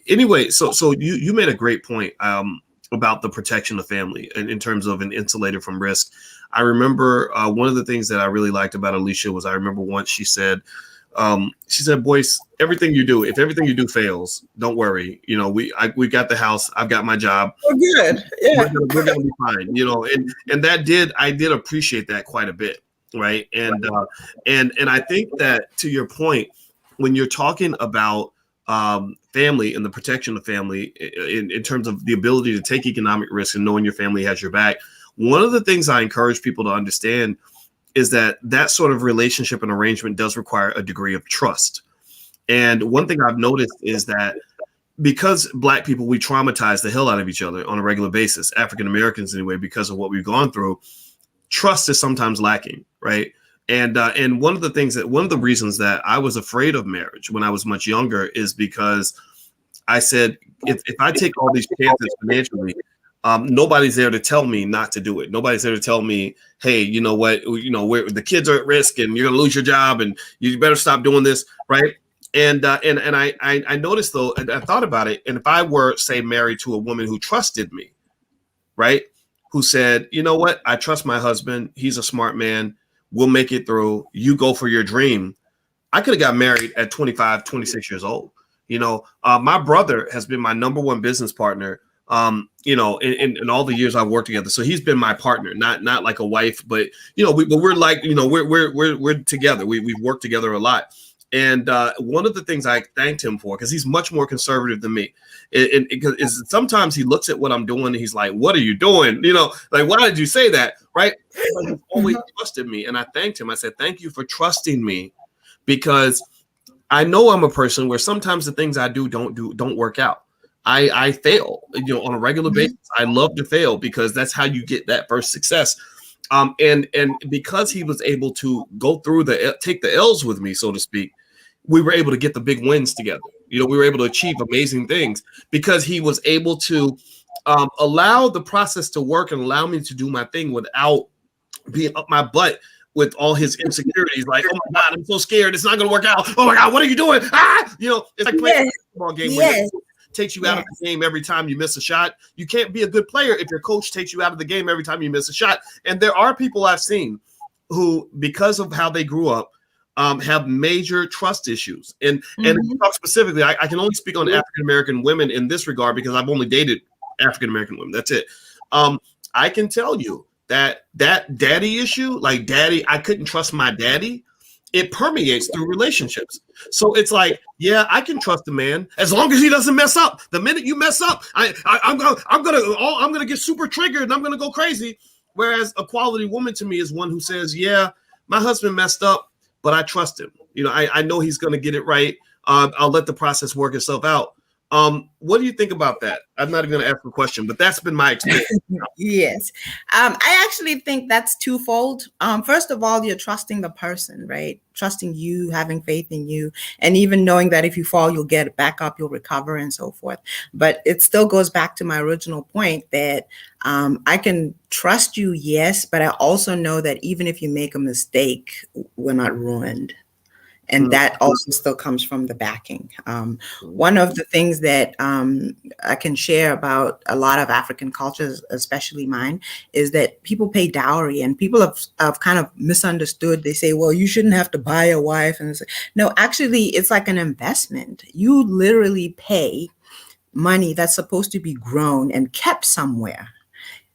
anyway, so you made a great point about the protection of family in terms of an insulator from risk. I remember one of the things that I really liked about Alicia was I remember once she said, Boyce, everything you do, if everything you do fails, don't worry. We got the house. I've got my job. We're good. Yeah. We're gonna be fine. And I did appreciate that quite a bit. Right. And I think that, to your point, when you're talking about family and the protection of family in terms of the ability to take economic risk and knowing your family has your back, one of the things I encourage people to understand is that sort of relationship and arrangement does require a degree of trust. And one thing I've noticed is that because Black people, we traumatize the hell out of each other on a regular basis, African Americans anyway, because of what we've gone through, trust is sometimes lacking, right? And one of the reasons that I was afraid of marriage when I was much younger is because I said, if I take all these chances financially, nobody's there to tell me not to do it. Nobody's there to tell me, hey, you know what, the kids are at risk and you're going to lose your job and you better stop doing this, right? And I noticed though, and I thought about it, and if I were, say, married to a woman who trusted me, right, who said, you know what, I trust my husband, he's a smart man, we'll make it through, you go for your dream. I could have got married at 25, 26 years old. My brother has been my number one business partner, in all the years I've worked together. So he's been my partner, not like a wife, but, we're like, we're together. We've worked together a lot. And one of the things I thanked him for, because he's much more conservative than me, is sometimes he looks at what I'm doing and he's like, what are you doing? Like, why did you say that? Right. But he's always trusted me. And I thanked him. I said, thank you for trusting me, because I know I'm a person where sometimes the things I do don't work out. I fail, on a regular basis. I love to fail, because that's how you get that first success. And because he was able to go through take the L's with me, so to speak, we were able to get the big wins together. We were able to achieve amazing things because he was able to allow the process to work and allow me to do my thing without being up my butt with all his insecurities. Like, oh my God, I'm so scared. It's not going to work out. Oh my God, what are you doing? It's like playing a basketball game where takes you out of the game every time you miss a shot. You can't be a good player if your coach takes you out of the game every time you miss a shot. And there are people I've seen who, because of how they grew up, have major trust issues. And to talk specifically, I can only speak on African-American women in this regard because I've only dated African-American women. That's it. I can tell you that daddy issue, like daddy, I couldn't trust my daddy. It permeates through relationships. So it's like, yeah, I can trust a man as long as he doesn't mess up. The minute you mess up, I'm gonna get super triggered and I'm gonna go crazy. Whereas a quality woman to me is one who says, yeah, my husband messed up, but I trust him. I know he's gonna get it right. I'll let the process work itself out. What do you think about that? I'm not even going to ask a question, but that's been my experience. Yes. I actually think that's twofold. First of all, you're trusting the person, right? Trusting you, having faith in you, and even knowing that if you fall, you'll get back up, you'll recover and so forth. But it still goes back to my original point that I can trust you, yes, but I also know that even if you make a mistake, we're not ruined. And that also still comes from the backing. One of the things that I can share about a lot of African cultures, especially mine, is that people pay dowry, and people have kind of misunderstood. They say, well, you shouldn't have to buy a wife. And no, actually, it's like an investment. You literally pay money that's supposed to be grown and kept somewhere,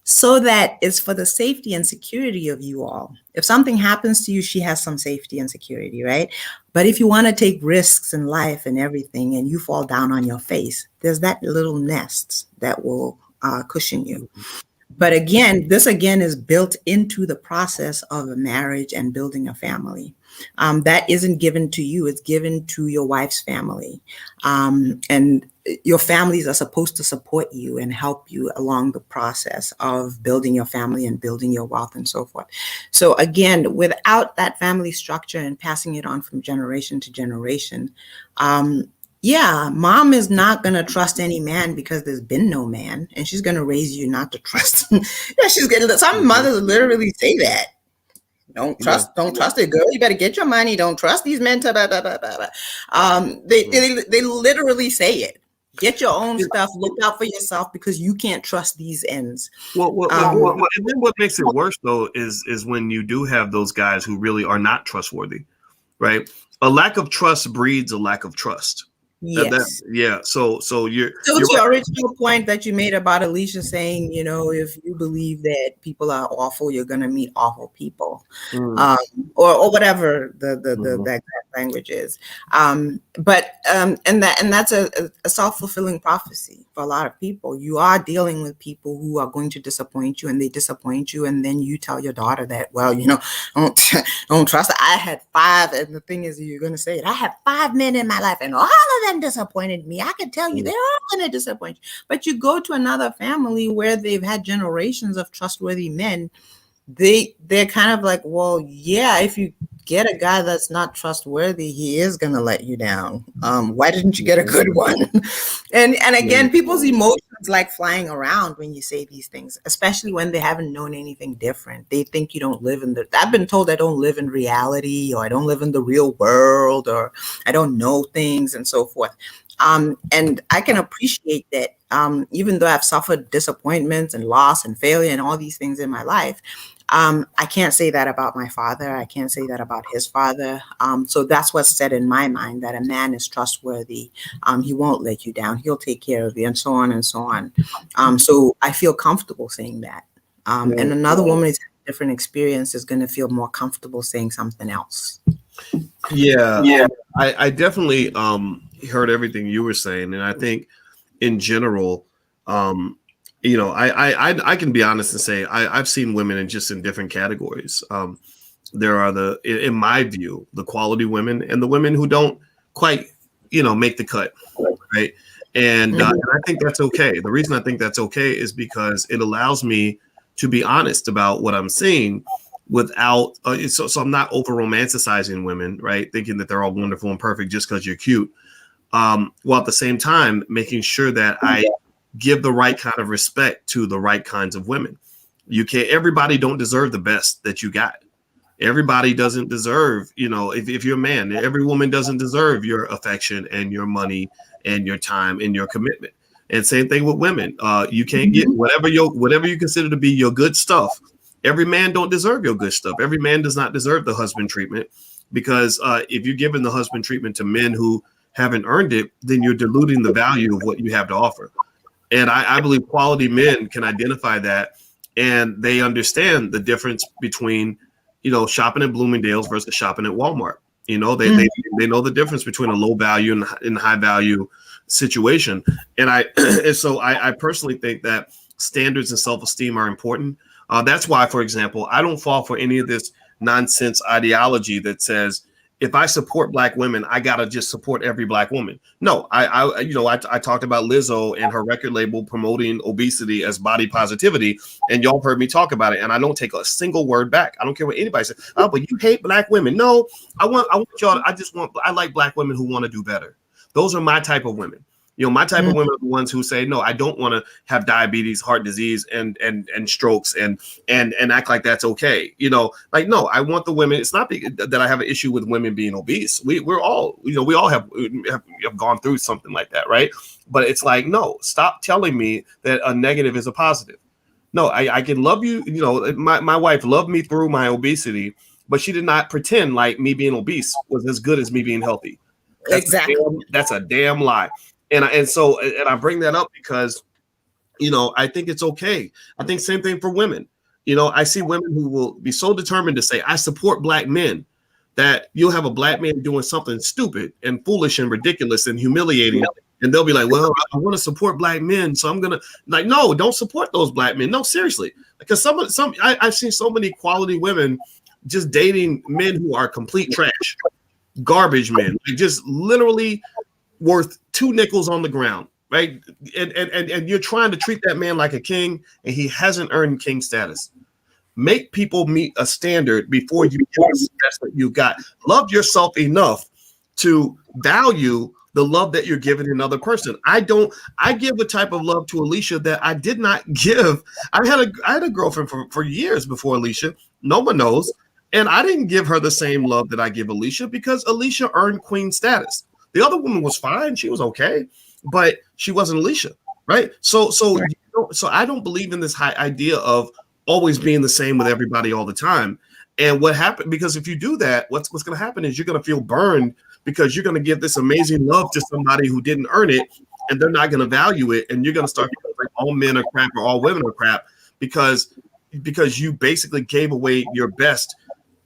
so that it's for the safety and security of you all. If something happens to you, she has some safety and security, right? But if you want to take risks in life and everything, and you fall down on your face, there's that little nest that will cushion you. But again, this is built into the process of a marriage and building a family. That isn't given to you, it's given to your wife's family. And your families are supposed to support you and help you along the process of building your family and building your wealth and so forth. So again, without that family structure and passing it on from generation to generation, mom is not going to trust any man because there's been no man, and she's going to raise you not to trust. Some mothers literally say that. Don't trust it, girl. You better get your money. Don't trust these men. They literally say it. Get your own stuff. Look out for yourself because you can't trust these ends. And then what makes it worse though is when you do have those guys who really are not trustworthy, right? A lack of trust breeds a lack of trust. Yes. So you're to your original point that you made about Alicia saying, if you believe that people are awful, you're going to meet awful people, or whatever that language is. And that's a self-fulfilling prophecy for a lot of people. You are dealing with people who are going to disappoint you, and they disappoint you, and then you tell your daughter that, well, don't trust it. I had 5, and the thing is, you're going to say it. I had 5 men in my life, and all of them disappointed me. I can tell you they're all going to disappoint you. But you go to another family where they've had generations of trustworthy men. They're kind of like, well, yeah, if you get a guy that's not trustworthy, he is going to let you down. Why didn't you get a good one? And again, people's emotions It's like flying around when you say these things, especially when they haven't known anything different. They think you don't live in the, I've been told I don't live in reality, or I don't live in the real world, or I don't know things and so forth. And I can appreciate that, even though I've suffered disappointments and loss and failure and all these things in my life. I can't say that about my father. I can't say that about his father. So that's what's said in my mind, that a man is trustworthy. He won't let you down. He'll take care of you, and so on and so on. So I feel comfortable saying that. And another woman is different experience is going to feel more comfortable saying something else. Yeah. I definitely heard everything you were saying, and I think in general, I can be honest and say I've seen women in different categories. There are in my view, the quality women and the women who don't quite, make the cut, right? And I think that's okay. The reason I think that's okay is because it allows me to be honest about what I'm seeing without, so I'm not over romanticizing women, right? Thinking that they're all wonderful and perfect just because you're cute. While at the same time, making sure that I give the right kind of respect to the right kinds of women. Everybody don't deserve the best that you got. Everybody doesn't deserve, if you're a man, every woman doesn't deserve your affection and your money and your time and your commitment. And same thing with women. You can't get whatever you consider to be your good stuff. Every man don't deserve your good stuff. Every man does not deserve the husband treatment, because if you're giving the husband treatment to men who haven't earned it, then you're diluting the value of what you have to offer. And I believe quality men can identify that, and they understand the difference between, shopping at Bloomingdale's versus shopping at Walmart. They know the difference between a low value and high value situation. And so I personally think that standards and self-esteem are important. That's why, for example, I don't fall for any of this nonsense ideology that says, if I support Black women, I gotta just support every Black woman. No, I talked about Lizzo and her record label promoting obesity as body positivity, and y'all heard me talk about it, and I don't take a single word back. I don't care what anybody says. Oh, but you hate Black women. No, I want y'all. I like Black women who want to do better. Those are my type of women. My type of women are the ones who say, no, I don't want to have diabetes, heart disease, and strokes and act like that's okay. No, I want the women. It's not that I have an issue with women being obese. We're all, we all have gone through something like that, right? But it's like, no, stop telling me that a negative is a positive. No, I can love you. My wife loved me through my obesity, but she did not pretend like me being obese was as good as me being healthy. That's a damn lie. And I bring that up because, I think it's okay. I think same thing for women. I see women who will be so determined to say, I support Black men, that you'll have a Black man doing something stupid and foolish and ridiculous and humiliating. And they'll be like, well, I want to support Black men, so I'm going to no, don't support those Black men. No, seriously. Because I've seen so many quality women just dating men who are complete trash, garbage men, just literally worth 2 nickels on the ground, right? And you're trying to treat that man like a king, and he hasn't earned king status. Make people meet a standard before you that's what you got. Love yourself enough to value the love that you're giving another person. I give a type of love to Alicia that I did not give. I had a girlfriend for years before Alicia. No one knows. And I didn't give her the same love that I give Alicia, because Alicia earned queen status. The other woman was fine. She was okay, but she wasn't Alicia, right? So I don't believe in this high idea of always being the same with everybody all the time. And what happened, because if you do that, what's going to happen is you're going to feel burned, because you're going to give this amazing love to somebody who didn't earn it, and they're not going to value it. And you're going to start feeling like all men are crap or all women are crap, because you basically gave away your best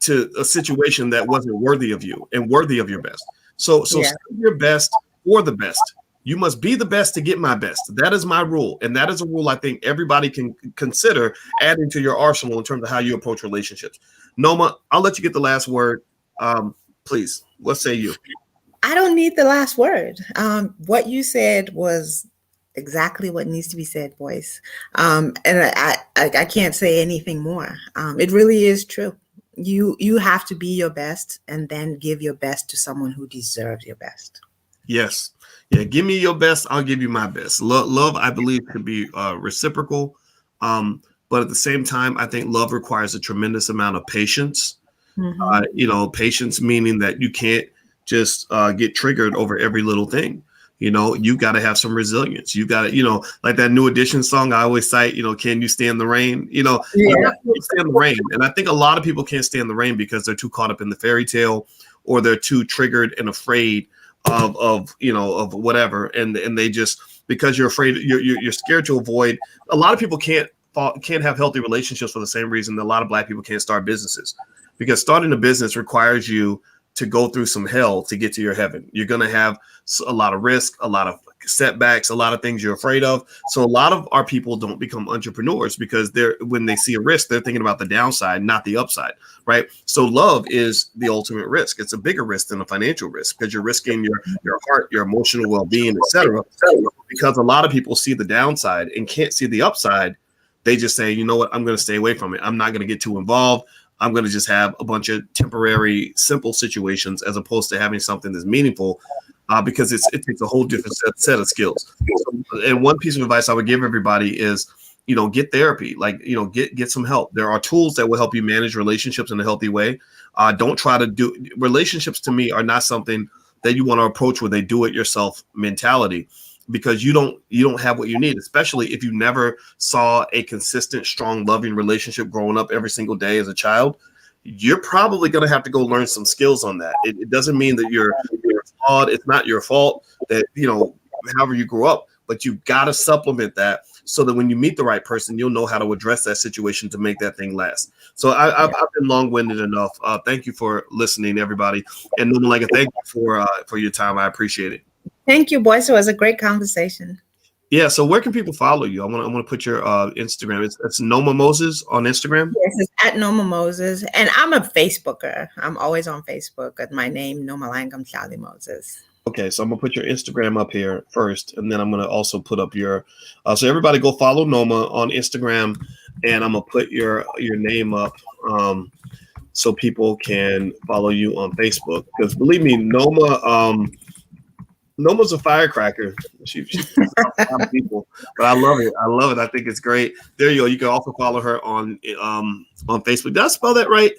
to a situation that wasn't worthy of you and worthy of your best. So save your best for the best. You must be the best to get my best. That is my rule. And that is a rule I think everybody can consider adding to your arsenal in terms of how you approach relationships. Noma, I'll let you get the last word. Please, what say you? I don't need the last word. What you said was exactly what needs to be said, Boyce. And I can't say anything more. It really is true. You have to be your best, and then give your best to someone who deserves your best. Yes. Yeah. Give me your best. I'll give you my best. Love, I believe, could be reciprocal. But at the same time, I think love requires a tremendous amount of patience. Hmm. Patience meaning that you can't just get triggered over every little thing. You got to have some resilience. You got to, like that New Edition song I always cite, can you stand the rain? You Yeah. got to stand the rain. And I think a lot of people can't stand the rain because they're too caught up in the fairy tale, or they're too triggered and afraid of whatever. And they just, because you're afraid, you're scared to avoid. A lot of people can't have healthy relationships for the same reason that a lot of Black people can't start businesses, because starting a business requires you to go through some hell to get to your heaven. You're going to have a lot of risk, a lot of setbacks, a lot of things you're afraid of. So a lot of our people don't become entrepreneurs because when they see a risk, they're thinking about the downside, not the upside, right? So love is the ultimate risk. It's a bigger risk than a financial risk because you're risking your heart, your emotional well-being, etc. Because a lot of people see the downside and can't see the upside. They just say, you know what, I'm going to stay away from it. I'm not going to get too involved. I'm going to just have a bunch of temporary, simple situations as opposed to having something that's meaningful, because it takes a whole different set of skills. And one piece of advice I would give everybody is, get therapy, get some help. There are tools that will help you manage relationships in a healthy way. Don't try to do relationships. To me, are not something that you want to approach with a do-it-yourself mentality, because you don't have what you need, especially if you never saw a consistent, strong, loving relationship growing up every single day as a child. You're probably going to have to go learn some skills on that. It doesn't mean that you're flawed. It's not your fault that, however you grew up, but you got to supplement that so that when you meet the right person, you'll know how to address that situation to make that thing last. So I've been long-winded enough. Thank you for listening, everybody. And Nomalanga, thank you for your time. I appreciate it. Thank you, Boyce. It was a great conversation. Yeah. So where can people follow you? I'm gonna put your Instagram. It's Noma Moses on Instagram. Yes, it's at Noma Moses. And I'm a Facebooker. I'm always on Facebook with my name, Nomalanga Mhlali Moses. Okay, so I'm gonna put your Instagram up here first, and then I'm gonna also put up your. So everybody go follow Noma on Instagram, and I'm gonna put your name up, so people can follow you on Facebook. Because believe me, Noma's a firecracker. She's a lot of people, but I love it. I love it. I think it's great. There you go. You can also follow her on Facebook. Did I spell that right?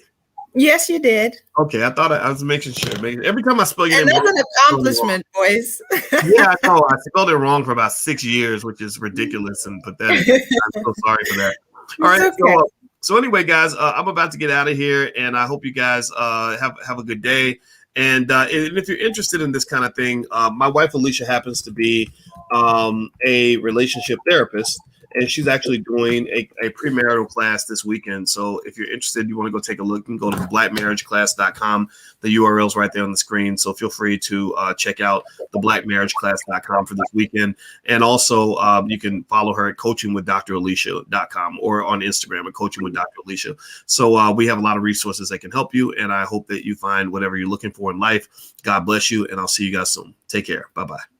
Yes, you did. Okay, I was making sure. Every time I spell your And name, that's an accomplishment, Boyce. yeah, I know. I spelled it wrong for about 6 years, which is ridiculous and pathetic. I'm so sorry for that. All right. Okay. So anyway, guys, I'm about to get out of here, and I hope you guys have a good day. And if you're interested in this kind of thing, my wife Alicia happens to be a relationship therapist, and she's actually doing a premarital class this weekend. So if you're interested, you want to go take a look, and go to blackmarriageclass.com. The URL's right there on the screen. So feel free to check out the blackmarriageclass.com for this weekend. And also you can follow her at coachingwithdralicia.com or on Instagram at coachingwithdralicia. So we have a lot of resources that can help you. And I hope that you find whatever you're looking for in life. God bless you. And I'll see you guys soon. Take care. Bye-bye.